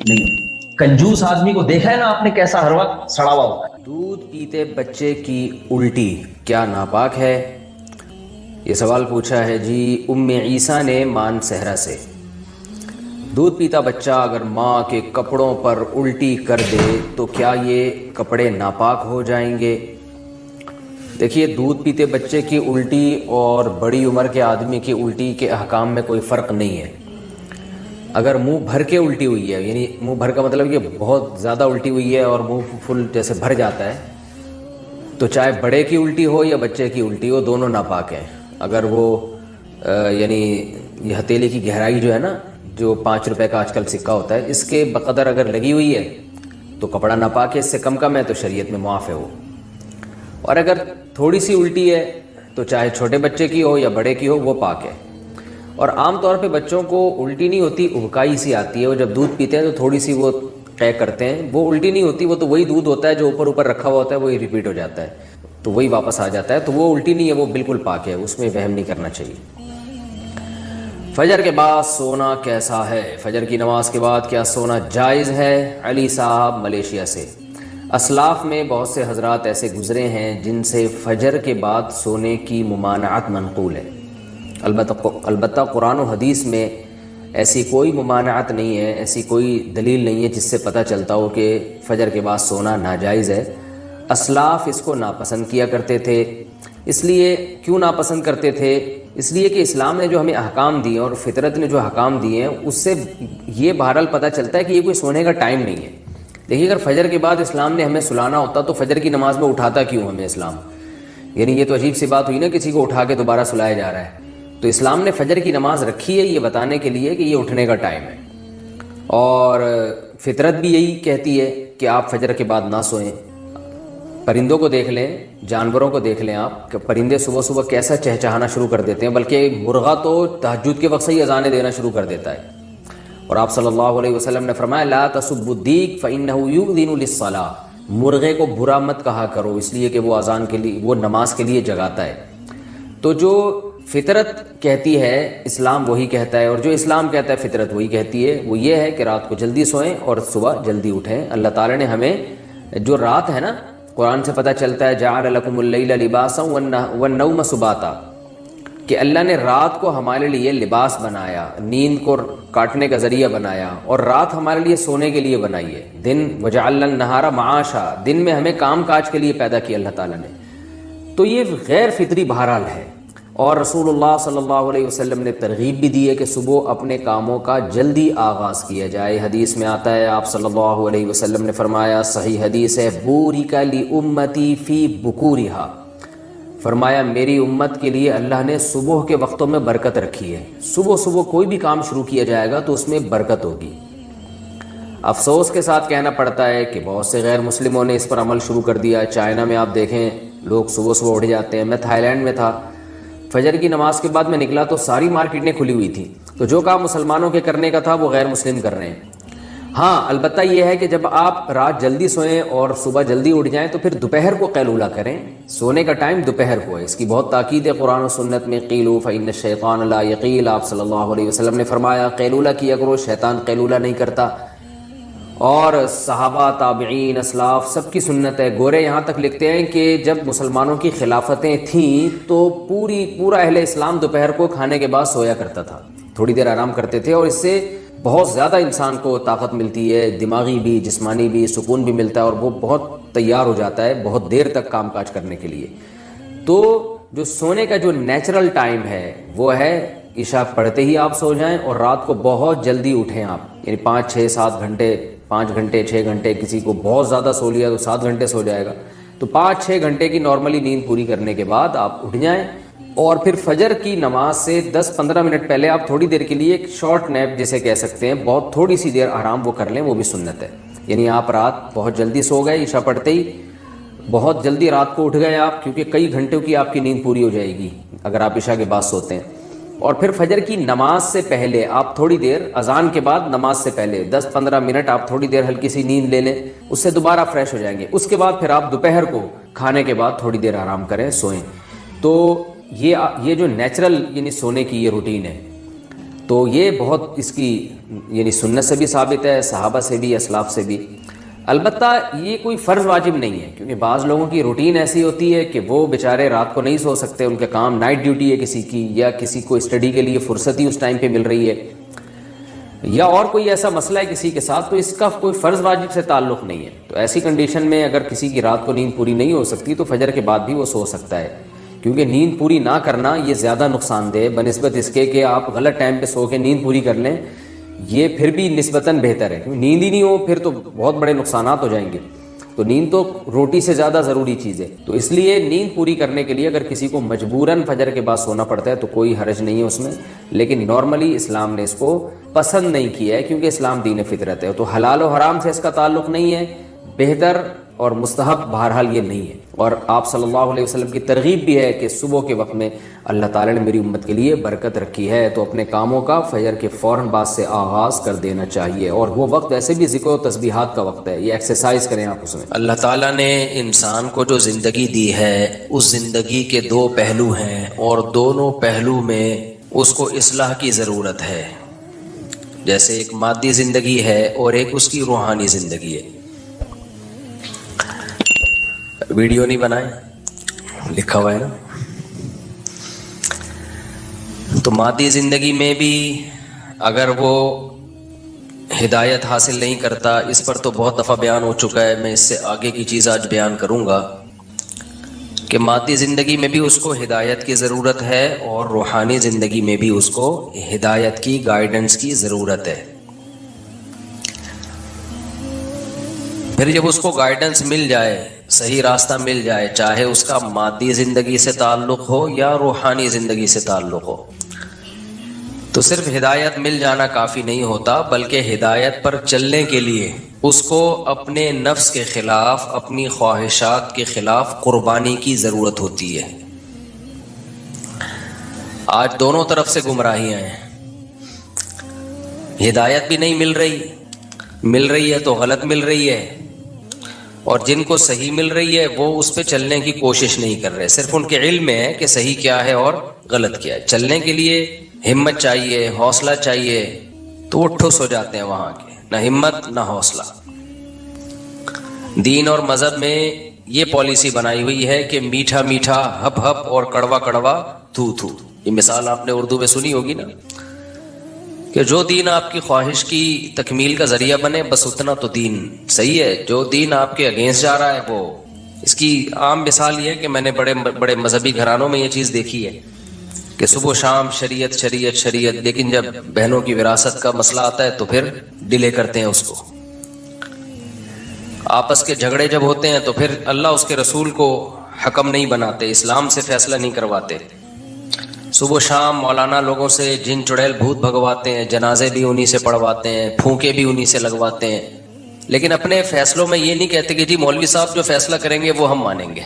نہیں۔ کنجوس آدمی کو دیکھا ہے نا آپ نے کیسا ہر وقت سڑا ہوا ہوتا ہے۔ دودھ پیتے بچے کی الٹی کیا ناپاک ہے؟ یہ سوال پوچھا ہے جی ام عیسیٰ نے مان صحرا سے۔ دودھ پیتا بچہ اگر ماں کے کپڑوں پر الٹی کر دے تو کیا یہ کپڑے ناپاک ہو جائیں گے؟ دیکھیے، دودھ پیتے بچے کی الٹی اور بڑی عمر کے آدمی کی الٹی کے احکام میں کوئی فرق نہیں ہے۔ اگر منہ بھر کے الٹی ہوئی ہے، یعنی منہ بھر کا مطلب کہ بہت زیادہ الٹی ہوئی ہے اور منہ فل جیسے بھر جاتا ہے، تو چاہے بڑے کی الٹی ہو یا بچے کی الٹی ہو، دونوں ناپاک ہیں۔ اگر وہ یعنی یہ ہتھیلی کی گہرائی جو ہے نا، جو 5 روپے کا آج کل سکہ ہوتا ہے، اس کے بقدر اگر لگی ہوئی ہے تو کپڑا ناپاک ہے، اس سے کم ہے تو شریعت میں معاف ہے وہ۔ اور اگر تھوڑی سی الٹی ہے تو چاہے چھوٹے بچے کی ہو یا بڑے کی ہو، وہ پاک ہے۔ اور عام طور پہ بچوں کو الٹی نہیں ہوتی، ابکائی سی آتی ہے، وہ جب دودھ پیتے ہیں تو تھوڑی سی وہ قے کرتے ہیں، وہ الٹی نہیں ہوتی، وہ تو وہی دودھ ہوتا ہے جو اوپر رکھا ہوا ہوتا ہے، وہی ریپیٹ ہو جاتا ہے، تو وہی واپس آ جاتا ہے، تو وہ الٹی نہیں ہے، وہ بالکل پاک ہے، اس میں وہم نہیں کرنا چاہیے۔ فجر کے بعد سونا کیسا ہے؟ فجر کی نماز کے بعد کیا سونا جائز ہے؟ علی صاحب ملیشیا سے۔ اسلاف میں بہت سے حضرات ایسے گزرے ہیں جن سے فجر کے بعد سونے کی ممانعت منقول ہے، البتہ قرآن و حدیث میں ایسی کوئی ممانعت نہیں ہے، ایسی کوئی دلیل نہیں ہے جس سے پتہ چلتا ہو کہ فجر کے بعد سونا ناجائز ہے۔ اسلاف اس کو ناپسند کیا کرتے تھے۔ اس لیے کیوں ناپسند کرتے تھے؟ اس لیے کہ اسلام نے جو ہمیں احکام دیے اور فطرت نے جو احکام دیے ہیں، اس سے یہ بہرحال پتہ چلتا ہے کہ یہ کوئی سونے کا ٹائم نہیں ہے۔ دیکھیے، اگر فجر کے بعد اسلام نے ہمیں سلانا ہوتا تو فجر کی نماز میں اٹھاتا کیوں ہمیں اسلام؟ یعنی یہ تو عجیب سی بات ہوئی نا، کسی کو اٹھا کے دوبارہ سلایا جا رہا ہے۔ تو اسلام نے فجر کی نماز رکھی ہے یہ بتانے کے لیے کہ یہ اٹھنے کا ٹائم ہے، اور فطرت بھی یہی کہتی ہے کہ آپ فجر کے بعد نہ سوئیں۔ پرندوں کو دیکھ لیں، جانوروں کو دیکھ لیں آپ، کہ پرندے صبح صبح کیسا چہچہانا شروع کر دیتے ہیں، بلکہ مرغا تو تہجد کے وقت سے ہی اذانیں دینا شروع کر دیتا ہے۔ اور آپ صلی اللہ علیہ وسلم نے فرمایا لا تسبوا الدیک فإنہ یؤذن للصلاۃ، مرغے کو برا مت کہا کرو، اس لیے کہ وہ اذان کے لیے، وہ نماز کے لیے جگاتا ہے۔ تو جو فطرت کہتی ہے اسلام وہی کہتا ہے، اور جو اسلام کہتا ہے فطرت وہی کہتی ہے، وہ یہ ہے کہ رات کو جلدی سوئیں اور صبح جلدی اٹھیں۔ اللہ تعالیٰ نے ہمیں جو رات ہے نا، قرآن سے پتہ چلتا ہے جعل لکم اللیل لباسا والنوم سباتا، کہ اللہ نے رات کو ہمارے لیے لباس بنایا، نیند کو کاٹنے کا ذریعہ بنایا، اور رات ہمارے لیے سونے کے لیے بنائی ہے۔ دن وجعلنا النہار معاشا، دن میں ہمیں کام کاج کے لیے پیدا کیا اللہ تعالیٰ نے۔ تو یہ غیر فطری بہرحال ہے، اور رسول اللہ صلی اللہ علیہ وسلم نے ترغیب بھی دی ہے کہ صبح اپنے کاموں کا جلدی آغاز کیا جائے۔ حدیث میں آتا ہے، آپ صلی اللہ علیہ وسلم نے فرمایا، صحیح حدیث ہے، بورک لامتی فی بکورہا، فرمایا میری امت کے لیے اللہ نے صبح کے وقتوں میں برکت رکھی ہے۔ صبح صبح کوئی بھی کام شروع کیا جائے گا تو اس میں برکت ہوگی۔ افسوس کے ساتھ کہنا پڑتا ہے کہ بہت سے غیر مسلموں نے اس پر عمل شروع کر دیا۔ چائنا میں آپ دیکھیں لوگ صبح صبح اٹھ جاتے ہیں۔ میں تھائی لینڈ میں تھا، فجر کی نماز کے بعد میں نکلا تو ساری مارکیٹیں کھلی ہوئی تھیں، تو جو کام مسلمانوں کے کرنے کا تھا وہ غیر مسلم کر رہے ہیں۔ ہاں البتہ یہ ہے کہ جب آپ رات جلدی سوئیں اور صبح جلدی اٹھ جائیں تو پھر دوپہر کو قیلولہ کریں۔ سونے کا ٹائم دوپہر کو ہے، اس کی بہت تاکید ہے قرآن و سنت میں، قیلوا فإن الشیطان لا یقیل، آپ صلی اللہ علیہ وسلم نے فرمایا قیلولہ کیا کرو، شیطان قیلولہ نہیں کرتا۔ اور صحابہ، تابعین، اسلاف سب کی سنت ہے۔ گورے یہاں تک لکھتے ہیں کہ جب مسلمانوں کی خلافتیں تھیں تو پورا اہل اسلام دوپہر کو کھانے کے بعد سویا کرتا تھا، تھوڑی دیر آرام کرتے تھے، اور اس سے بہت زیادہ انسان کو طاقت ملتی ہے، دماغی بھی، جسمانی بھی، سکون بھی ملتا ہے، اور وہ بہت تیار ہو جاتا ہے بہت دیر تک کام کاج کرنے کے لیے۔ تو جو سونے کا جو نیچرل ٹائم ہے وہ ہے عشاء پڑھتے ہی آپ سو جائیں، اور رات کو بہت جلدی اٹھیں آپ، یعنی 5 6 7 گھنٹے، 5 گھنٹے 6 گھنٹے، کسی کو بہت زیادہ سو لیا تو 7 گھنٹے سو جائے گا، تو 5 6 گھنٹے کی نارملی نیند پوری کرنے کے بعد آپ اٹھ جائیں، اور پھر فجر کی نماز سے 10 15 منٹ پہلے آپ تھوڑی دیر کے لیے ایک شارٹ نیپ جسے کہہ سکتے ہیں، بہت تھوڑی سی دیر آرام وہ کر لیں، وہ بھی سنت ہے۔ یعنی آپ رات بہت جلدی سو گئے، عشاء پڑھتے ہی بہت جلدی رات کو اٹھ گئے آپ، کیونکہ کئی گھنٹوں کی آپ کی نیند پوری ہو جائے گی اگر آپ عشاء کے بعد سوتے ہیں۔ اور پھر فجر کی نماز سے پہلے آپ تھوڑی دیر، اذان کے بعد نماز سے پہلے 10 15 منٹ آپ تھوڑی دیر ہلکی سی نیند لے لیں، اس سے دوبارہ فریش ہو جائیں گے۔ اس کے بعد پھر آپ دوپہر کو کھانے کے بعد تھوڑی دیر آرام کریں، سوئیں۔ تو یہ جو نیچرل یعنی سونے کی یہ روٹین ہے، تو یہ بہت اس کی یعنی سنت سے بھی ثابت ہے، صحابہ سے بھی، اسلاف سے بھی۔ البتہ یہ کوئی فرض واجب نہیں ہے، کیونکہ بعض لوگوں کی روٹین ایسی ہوتی ہے کہ وہ بیچارے رات کو نہیں سو سکتے، ان کے کام نائٹ ڈیوٹی ہے کسی کی، یا کسی کو اسٹڈی کے لیے فرصت ہی اس ٹائم پہ مل رہی ہے، یا اور کوئی ایسا مسئلہ ہے کسی کے ساتھ، تو اس کا کوئی فرض واجب سے تعلق نہیں ہے۔ تو ایسی کنڈیشن میں اگر کسی کی رات کو نیند پوری نہیں ہو سکتی تو فجر کے بعد بھی وہ سو سکتا ہے، کیونکہ نیند پوری نہ کرنا یہ زیادہ نقصان دہ بنسبت اس کے کہ آپ غلط ٹائم پہ سو کے نیند پوری کر لیں، یہ پھر بھی نسبتاً بہتر ہے، کیونکہ نیند ہی نہیں ہو پھر تو بہت بڑے نقصانات ہو جائیں گے۔ تو نیند تو روٹی سے زیادہ ضروری چیز ہے، تو اس لیے نیند پوری کرنے کے لیے اگر کسی کو مجبوراً فجر کے بعد سونا پڑتا ہے تو کوئی حرج نہیں ہے اس میں، لیکن نارملی اسلام نے اس کو پسند نہیں کیا ہے، کیونکہ اسلام دین فطرت ہے، تو حلال و حرام سے اس کا تعلق نہیں ہے، بہتر اور مستحب بہرحال یہ نہیں ہے۔ اور آپ صلی اللہ علیہ وسلم کی ترغیب بھی ہے کہ صبح کے وقت میں اللہ تعالیٰ نے میری امت کے لیے برکت رکھی ہے، تو اپنے کاموں کا فجر کے فوراً بعد سے آغاز کر دینا چاہیے، اور وہ وقت ایسے بھی ذکر و تسبیحات کا وقت ہے، یہ ایکسرسائز کریں آپ اس میں۔ اللہ تعالیٰ نے انسان کو جو زندگی دی ہے اس زندگی کے 2 پہلو ہیں، اور دونوں پہلو میں اس کو اصلاح کی ضرورت ہے، جیسے ایک مادی زندگی ہے اور ایک اس کی روحانی زندگی ہے۔ ویڈیو نہیں بنائے، لکھا ہوا ہے نا۔ تو مادی زندگی میں بھی اگر وہ ہدایت حاصل نہیں کرتا، اس پر تو بہت دفعہ بیان ہو چکا ہے، میں اس سے آگے کی چیز آج بیان کروں گا کہ مادی زندگی میں بھی اس کو ہدایت کی ضرورت ہے، اور روحانی زندگی میں بھی اس کو ہدایت کی، گائیڈنس کی ضرورت ہے۔ پھر جب اس کو گائیڈنس مل جائے، صحیح راستہ مل جائے، چاہے اس کا مادی زندگی سے تعلق ہو یا روحانی زندگی سے تعلق ہو، تو صرف ہدایت مل جانا کافی نہیں ہوتا، بلکہ ہدایت پر چلنے کے لیے اس کو اپنے نفس کے خلاف، اپنی خواہشات کے خلاف قربانی کی ضرورت ہوتی ہے۔ آج دونوں طرف سے گمراہیاں ہیں، ہدایت بھی نہیں مل رہی ہے تو غلط مل رہی ہے، اور جن کو صحیح مل رہی ہے وہ اس پہ چلنے کی کوشش نہیں کر رہے، صرف ان کے علم میں ہے کہ صحیح کیا ہے اور غلط کیا ہے. چلنے کے لیے ہمت چاہیے، حوصلہ چاہیے، تو وہ ٹھوس ہو جاتے ہیں وہاں کے. نہ ہمت نہ حوصلہ. دین اور مذہب میں یہ پالیسی بنائی ہوئی ہے کہ میٹھا میٹھا ہپ ہپ اور کڑوا کڑوا تھو تھو. یہ مثال آپ نے اردو میں سنی ہوگی نا، کہ جو دین آپ کی خواہش کی تکمیل کا ذریعہ بنے بس اتنا تو دین صحیح ہے. جو دین آپ کے اگینسٹ جا رہا ہے وہ، اس کی عام مثال یہ ہے کہ میں نے بڑے بڑے مذہبی گھرانوں میں یہ چیز دیکھی ہے کہ صبح و شام شریعت شریعت شریعت، لیکن جب بہنوں کی وراثت کا مسئلہ آتا ہے تو پھر ڈیلے کرتے ہیں اس کو. آپس کے جھگڑے جب ہوتے ہیں تو پھر اللہ اس کے رسول کو حکم نہیں بناتے، اسلام سے فیصلہ نہیں کرواتے. صبح شام مولانا لوگوں سے جن چڑیل بھوت بھگواتے ہیں، جنازے بھی انہی سے پڑھواتے ہیں، پھونکے بھی انہی سے لگواتے ہیں، لیکن اپنے فیصلوں میں یہ نہیں کہتے کہ جی مولوی صاحب جو فیصلہ کریں گے وہ ہم مانیں گے.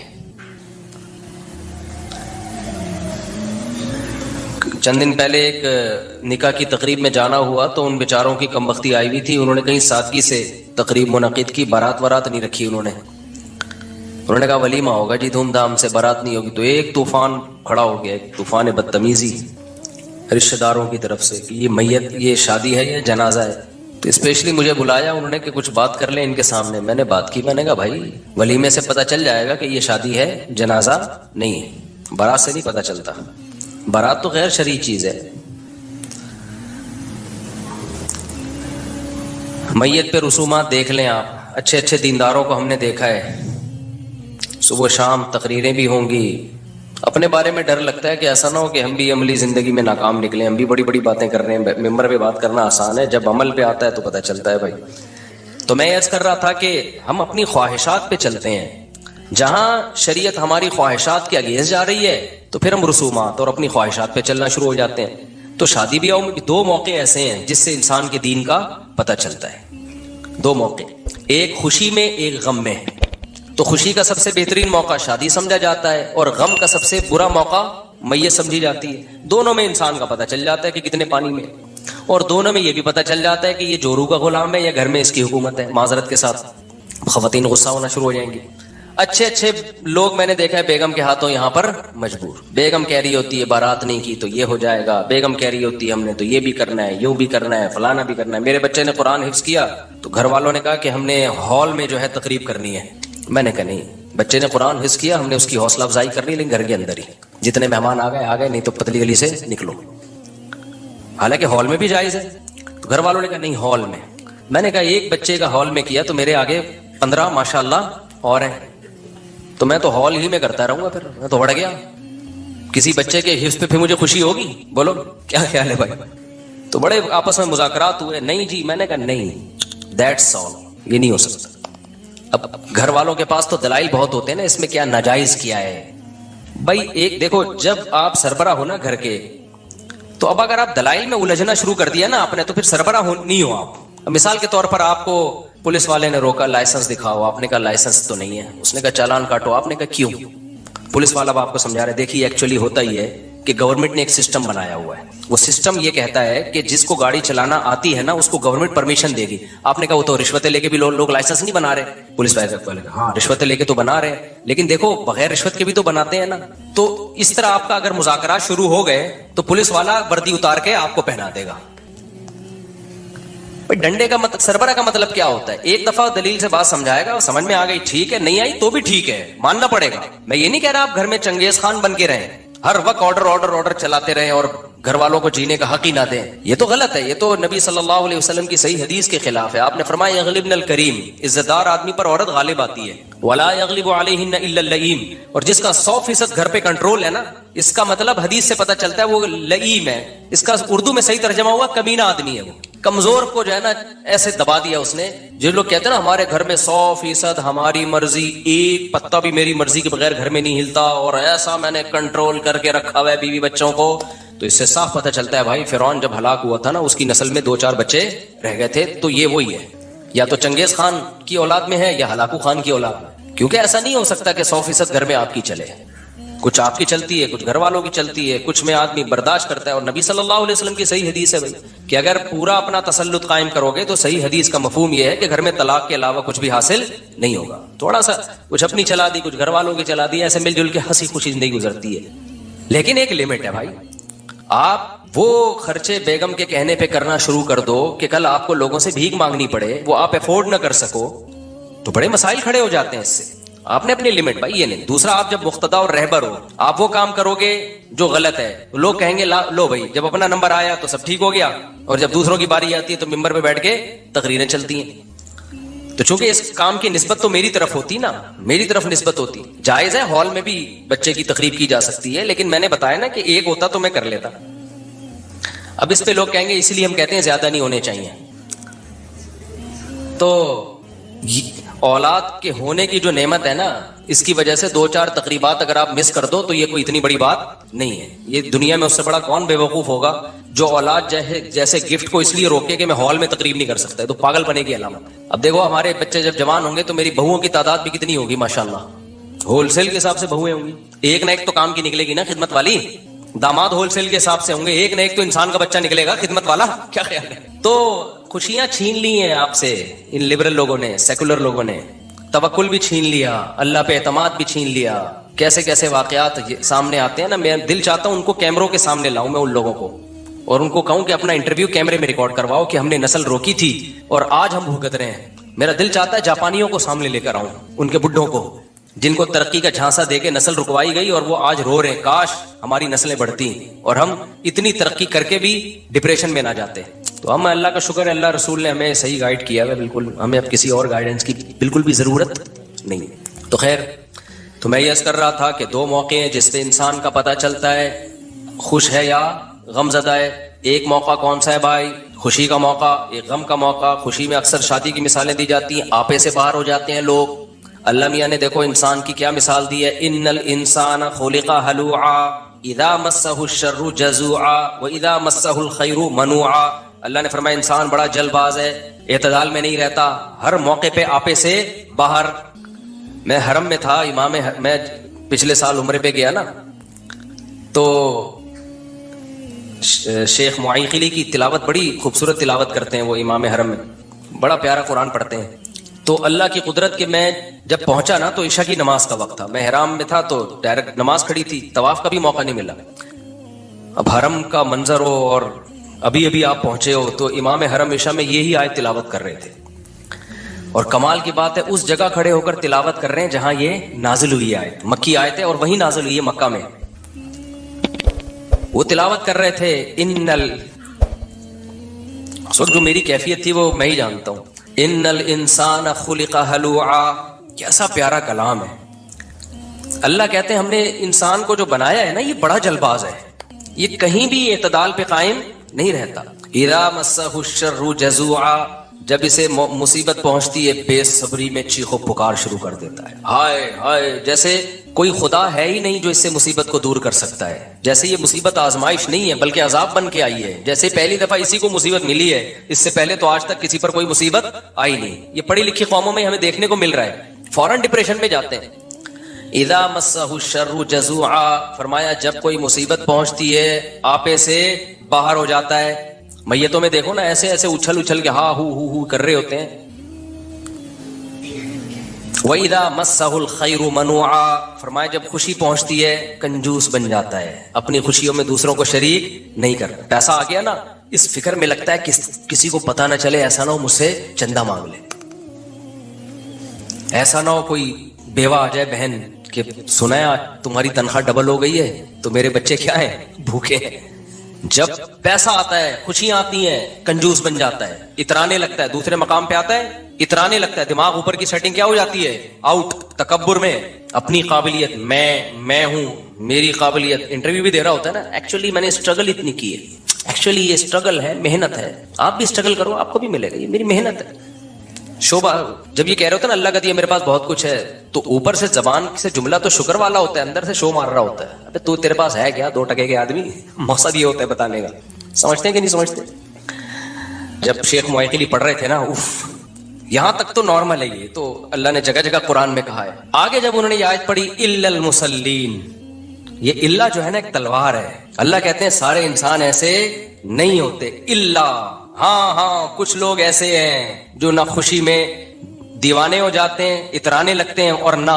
چند دن پہلے ایک نکاح کی تقریب میں جانا ہوا تو ان بیچاروں کی کم بختی آئی ہوئی تھی. انہوں نے کہیں سادگی سے تقریب منعقد کی، بارات وارات نہیں رکھی. انہوں نے کہا ولیمہ ہوگا جی دھوم دھام سے، بارات نہیں ہوگی. تو ایک طوفان کھڑا ہو گیا، ایک طوفان بدتمیزی رشتہ داروں کی طرف سے کہ یہ میت، یہ شادی ہے یا جنازہ ہے. تو اسپیشلی مجھے بلایا انہوں نے کہ کچھ بات کر لیں ان کے سامنے. میں نے بات کی، میں نے کہا بھائی ولیمے سے پتہ چل جائے گا کہ یہ شادی ہے، جنازہ نہیں ہے. بارات سے نہیں پتہ چلتا. بارات تو غیر شرعی چیز ہے. میت پہ رسومات دیکھ لیں آپ. اچھے اچھے دینداروں کو ہم نے دیکھا ہے، صبح شام تقریریں بھی ہوں گی. اپنے بارے میں ڈر لگتا ہے کہ ایسا نہ ہو کہ ہم بھی عملی زندگی میں ناکام نکلیں. ہم بھی بڑی بڑی باتیں کر رہے ہیں، ممبر پہ بات کرنا آسان ہے، جب عمل پہ آتا ہے تو پتہ چلتا ہے بھائی. تو میں عرض کر رہا تھا کہ ہم اپنی خواہشات پہ چلتے ہیں. جہاں شریعت ہماری خواہشات کے اگینسٹ جا رہی ہے تو پھر ہم رسومات اور اپنی خواہشات پہ چلنا شروع ہو جاتے ہیں. تو شادی بیاہوں میں بھی دو موقع ایسے ہیں جس سے انسان کے دین کا پتہ چلتا ہے. دو موقع، ایک خوشی میں ایک غم میں. تو خوشی کا سب سے بہترین موقع شادی سمجھا جاتا ہے اور غم کا سب سے برا موقع میت سمجھی جاتی ہے. دونوں میں انسان کا پتہ چل جاتا ہے کہ کتنے پانی میں، اور دونوں میں یہ بھی پتہ چل جاتا ہے کہ یہ جورو کا غلام ہے یا گھر میں اس کی حکومت ہے. معذرت کے ساتھ خواتین غصہ ہونا شروع ہو جائیں گی. اچھے اچھے لوگ میں نے دیکھا ہے بیگم کے ہاتھوں یہاں پر مجبور. بیگم کہہ رہی ہوتی ہے بارات نہیں کی تو یہ ہو جائے گا، بیگم کہہ رہی ہوتی ہے ہم نے تو یہ بھی کرنا ہے، یوں بھی کرنا ہے، فلانا بھی کرنا ہے. میرے بچے نے قرآن حفظ کیا تو گھر والوں نے کہا کہ ہم نے ہال میں جو ہے تقریب کرنی ہے. میں نے کہا نہیں، بچے نے قرآن حفظ کیا، ہم نے اس کی حوصلہ افزائی کرنی، لیکن گھر کے اندر ہی. جتنے مہمان آ گئے نہیں تو پتلی گلی سے نکلو. حالانکہ ہال میں بھی جائز ہے. تو گھر والوں نے کہا نہیں ہال میں. میں نے کہا ایک بچے کا ہال میں کیا تو میرے آگے 15 ماشاءاللہ اور ہیں، تو میں تو ہال ہی میں کرتا رہوں گا. پھر میں تو بڑھ گیا. کسی بچے کے حفظ پہ پھر مجھے خوشی ہوگی؟ بولو کیا خیال ہے بھائی؟ تو بڑے آپس میں مذاکرات ہوئے. نہیں جی، میں نے کہا نہیں، دیٹس آل، یہ نہیں ہو سکتا. اب گھر والوں کے پاس تو دلائل بہت ہوتے ہیں نا، اس میں کیا ناجائز کیا ہے بھائی. ایک دیکھو، جب آپ سربراہ ہو نا گھر کے، تو اب اگر آپ دلائل میں الجھنا شروع کر دیا نا آپ نے تو پھر سربراہ نہیں ہو آپ. مثال کے طور پر آپ کو پولیس والے نے روکا، لائسنس دکھاؤ. آپ نے کہا لائسنس تو نہیں ہے. اس نے کہا چالان کاٹو. آپ نے کہا کیوں؟ پولیس والا آپ کو سمجھا رہے دیکھیے ایکچولی ہوتا ہی ہے کہ گورنمنٹ نے ایک سسٹم بنایا ہوا ہے. وہ سسٹم یہ کہتا ہے کہ جس کو گاڑی چلانا آتی ہے نا اس کو گورنمنٹ پرمیشن دے گی. آپ نے کہا وہ تو رشوتیں لے کے بھی لوگ لائسنس نہیں بنا رہے. پولیس والے کہا ہاں رشوتیں لے کے تو بنا رہے ہیں، لیکن دیکھو بغیر رشوت کے بھی تو بناتے ہیں نا. تو اس طرح آپ کا اگر مذاکرات شروع ہو گئے تو پولیس والا وردی اتار کے آپ کو پہنا دے گا. ڈنڈے کا سربراہ کا مطلب کیا ہوتا ہے؟ ایک دفعہ دلیل سے بات سمجھائے گا، سمجھ میں آ گئی ٹھیک ہے، نہیں آئی تو بھی ٹھیک ہے، ماننا پڑے گا. میں یہ نہیں کہہ رہا آپ گھر میں چنگیز خان بن کے رہیں، ہر وقت آرڈر چلاتے رہیں اور گھر والوں کو جینے کا حق ہی نہ دیں. یہ تو غلط ہے. یہ تو نبی صلی اللہ علیہ وسلم کی صحیح حدیث کے خلاف ہے. آپ نے فرمایا یغلبن الکریم، عزت دار آدمی پر عورت غالب آتی ہے. ولا یغلب علیہن الا اللئیم، اور جس کا 100% گھر پہ کنٹرول ہے نا، اس کا مطلب حدیث سے پتہ چلتا ہے وہ لئیم ہے. اس کا اردو میں صحیح ترجمہ ہوا کمینہ آدمی ہے. وہ کمزور کو جو ہے نا ایسے دبا دیا اس نے. جو لوگ کہتے ہیں نا ہمارے گھر میں 100% ہماری مرضی، ایک پتا بھی میری مرضی کے بغیر گھر میں نہیں ہلتا، اور ایسا میں نے کنٹرول کر کے رکھا ہوا ہے بیوی بچوں کو. تو اس سے صاف پتہ چلتا ہے بھائی فرعون جب ہلاک ہوا تھا نا اس کی نسل میں 2-4 بچے رہ گئے تھے. تو یہ وہی ہے، یا تو چنگیز خان کی اولاد میں ہے یا ہلاکو خان کی اولاد میں. کیونکہ ایسا نہیں ہو سکتا کہ 100% گھر میں آپ کی چلے. کچھ آپ کی چلتی ہے، کچھ گھر والوں کی چلتی ہے، کچھ میں آدمی برداشت کرتا ہے. اور نبی صلی اللہ علیہ وسلم کی صحیح حدیث ہے بھائی کہ اگر پورا اپنا تسلط قائم کرو گے تو صحیح حدیث کا مفہوم یہ ہے کہ گھر میں طلاق کے علاوہ کچھ بھی حاصل نہیں ہوگا. تھوڑا سا کچھ اپنی چلا دی، کچھ گھر والوں کی چلا دی، ایسے مل جل کے ہنسی خوشی زندگی گزرتی ہے. لیکن ایک لمٹ ہے بھائی. آپ وہ خرچے بیگم کے کہنے پہ کرنا شروع کر دو کہ کل آپ کو لوگوں سے بھیک مانگنی پڑے, وہ آپ افورڈ نہ کر سکو, تو بڑے مسائل کھڑے ہو جاتے ہیں اس سے. آپ نے اپنی لمٹ بھائی یہ نہیں. دوسرا, آپ جب مقتدا اور رہبر ہو, آپ وہ کام کرو گے جو غلط ہے, لوگ کہیں گے لو بھائی جب اپنا نمبر آیا تو سب ٹھیک ہو گیا, اور جب دوسروں کی باری آتی ہے تو ممبر پہ بیٹھ کے تقریریں چلتی ہیں. تو چونکہ اس کام کی نسبت تو میری طرف ہوتی نا, میری طرف نسبت ہوتی. جائز ہے ہال میں بھی بچے کی تقریب کی جا سکتی ہے, لیکن میں نے بتایا نا کہ ایک ہوتا تو میں کر لیتا. اب اس پہ لوگ کہیں گے اس لیے ہم کہتے ہیں زیادہ نہیں ہونے چاہیے. تو اولاد کے ہونے کی جو نعمت ہے نا, اس کی وجہ سے 2-4 تقریبات اگر آپ مس کر دو تو یہ کوئی اتنی بڑی بات نہیں ہے. یہ دنیا میں اس سے بڑا کون بے وقوف ہوگا جو اولاد جیسے گفٹ کو اس لیے روکے کہ میں ہال میں تقریب نہیں کر سکتا. تو پاگل بنے کی علامت. اب دیکھو ہمارے بچے جب جوان ہوں گے تو میری بہوؤں کی تعداد بھی کتنی ہوگی ماشاءاللہ. ہول سیل کے حساب سے بہویں ہوں گی, ایک نہ ایک تو کام کی نکلے گی نا خدمت والی. داماد ہول سیل کے حساب سے ہوں گے, ایک نہ ایک تو انسان کا بچہ نکلے گا خدمت والا. کیا خیال ہے؟ تو خوشیاں چھین لی ہیں آپ سے ان لبرل لوگوں نے, سیکولر لوگوں نے. توکل بھی چھین لیا, اللہ پہ اعتماد بھی چھین لیا. کیسے کیسے واقعات سامنے آتے ہیں نا. میں دل چاہتا ہوں ان کو کیمروں کے سامنے لاؤں میں ان لوگوں کو, اور ان کو کہوں کہ اپنا انٹرویو کیمرے میں ریکارڈ کرواؤ کہ ہم نے نسل روکی تھی اور آج ہم بھگت رہے ہیں. میرا دل چاہتا ہے جاپانیوں کو سامنے لے کر آؤں, ان کے بڈھوں کو جن کو ترقی کا جھانسا دے کے نسل رکوائی گئی اور وہ آج رو رہے ہیں کاش ہماری نسلیں بڑھتی اور ہم اتنی ترقی کر کے بھی ڈپریشن میں نہ جاتے. تو ہم اللہ کا شکر ہے, اللہ رسول نے ہمیں صحیح گائیڈ کیا ہے بالکل. ہمیں اب کسی اور گائیڈنس کی بالکل بھی ضرورت نہیں. تو خیر, تو میں یہ عرض کر رہا تھا کہ 2 موقع ہیں جس پہ انسان کا پتہ چلتا ہے خوش ہے یا غم زدہ ہے. ایک موقع کون سا ہے بھائی؟ خوشی کا موقع, ایک غم کا موقع. خوشی میں اکثر شادی کی مثالیں دی جاتی ہیں, آپے سے باہر ہو جاتے ہیں لوگ. اللہ میاں نے دیکھو انسان کی کیا مثال دی ہے, ان الانسان خلق ہلوعا اذا مسہ الشر جزوعا واذا مسہ الخیر منوعا. اللہ نے فرمایا انسان بڑا جلد باز ہے, اعتدال میں نہیں رہتا, ہر موقع پہ آپے سے باہر. میں حرم میں تھا, میں پچھلے سال عمرے پہ گیا نا, تو شیخ معیقلی کی تلاوت بڑی خوبصورت تلاوت کرتے ہیں وہ امام حرم میں, بڑا پیارا قرآن پڑھتے ہیں. تو اللہ کی قدرت کے میں جب پہنچا نا تو عشاء کی نماز کا وقت تھا, میں حرام میں تھا تو ڈائریکٹ نماز کھڑی تھی, طواف کا بھی موقع نہیں ملا. اب حرم کا منظر ہو اور ابھی آپ پہنچے ہو, تو امام حرم عشاء میں یہی آیت تلاوت کر رہے تھے. اور کمال کی بات ہے اس جگہ کھڑے ہو کر تلاوت کر رہے ہیں جہاں یہ نازل ہوئی آیت, مکی آیت ہے اور وہی نازل ہوئی ہے مکہ میں. وہ تلاوت کر رہے تھے جو میری کیفیت تھی وہ میں ہی جانتا ہوں. ان الانسان خلق ہلوعا, کیسا پیارا کلام ہے. اللہ کہتے ہیں ہم نے انسان کو جو بنایا ہے نا یہ بڑا جلد باز ہے, یہ کہیں بھی اعتدال پہ قائم نہیں رہتا. اذا مسہ الشر جزوعا, جب اسے مصیبت پہنچتی ہے بے صبری میں چیخو پکار شروع کر دیتا ہے, ہائے ہائے, جیسے کوئی خدا ہے ہی نہیں جو اس سے مصیبت کو دور کر سکتا ہے. جیسے یہ مصیبت آزمائش نہیں ہے بلکہ عذاب بن کے آئی ہے. جیسے پہلی دفعہ اسی کو مصیبت ملی ہے, اس سے پہلے تو آج تک کسی پر کوئی مصیبت آئی نہیں. یہ پڑھی لکھی قوموں میں ہمیں دیکھنے کو مل رہا ہے, فوراً ڈپریشن میں جاتے ہیں. اذا مسہ الشر جزوعا, فرمایا جب کوئی مصیبت پہنچتی ہے آپے سے باہر ہو جاتا ہے. میتوں میں دیکھو نا ایسے اچھل کے ہاں ہو کر رہے ہوتے ہیں. وَإِذَا مَسَّهُ الْخَيْرُ مَنُوعًا, فرمایا جب خوشی پہنچتی ہے کنجوس بن جاتا ہے, اپنی خوشیوں میں دوسروں کو شریک نہیں کرتا. پیسہ آ گیا نا اس فکر میں لگتا ہے کسی کو پتہ نہ چلے, ایسا نہ ہو مجھ سے چندہ مانگ لے, ایسا نہ ہو کوئی بیوہ آ جائے بہن کہ سنا تمہاری تنخواہ ڈبل ہو گئی ہے تو میرے بچے کیا ہیں, بھوکے ہیں. جب پیسہ آتا ہے خوشیاں آتی ہیں کنجوس بن جاتا ہے, اترانے لگتا ہے. دوسرے مقام پہ آتا ہے اترانے لگتا ہے, دماغ اوپر کی سیٹنگ کیا ہو جاتی ہے, آؤٹ, تکبر میں. اپنی قابلیت, میں ہوں, میری قابلیت. انٹرویو بھی دے رہا ہوتا ہے نا, ایکچولی میں نے اسٹرگل اتنی کی ہے, ایکچولی یہ اسٹرگل ہے, محنت ہے, آپ بھی اسٹرگل کرو آپ کو بھی ملے گا, یہ میری محنت ہے. شعبہ جب یہ کہہ رہے ہوتے ہیں نا اللہ کا دیا میرے پاس بہت کچھ ہے, تو اوپر سے زبان سے جملہ تو شکر والا ہوتا ہے, اندر سے شو مار رہا ہوتا ہے. ابے تو تیرے پاس ہے کیا, 2 ٹکے کے آدمی. مقصد یہ ہوتا ہے بتانے کا. سمجھتے ہیں کہ نہیں سمجھتے؟ جب شیخ معیقلی پڑھ رہے تھے نا, یہاں تک تو نارمل ہے, یہ تو اللہ نے جگہ جگہ قرآن میں کہا ہے. آگے جب انہوں نے یہ آیت پڑھی الا المصلین, یہ الا جو ہے نا ایک تلوار ہے. اللہ کہتے ہیں سارے انسان ایسے نہیں ہوتے, الا, ہاں کچھ لوگ ایسے ہیں جو نہ خوشی میں دیوانے ہو جاتے ہیں, اترانے لگتے ہیں, اور نہ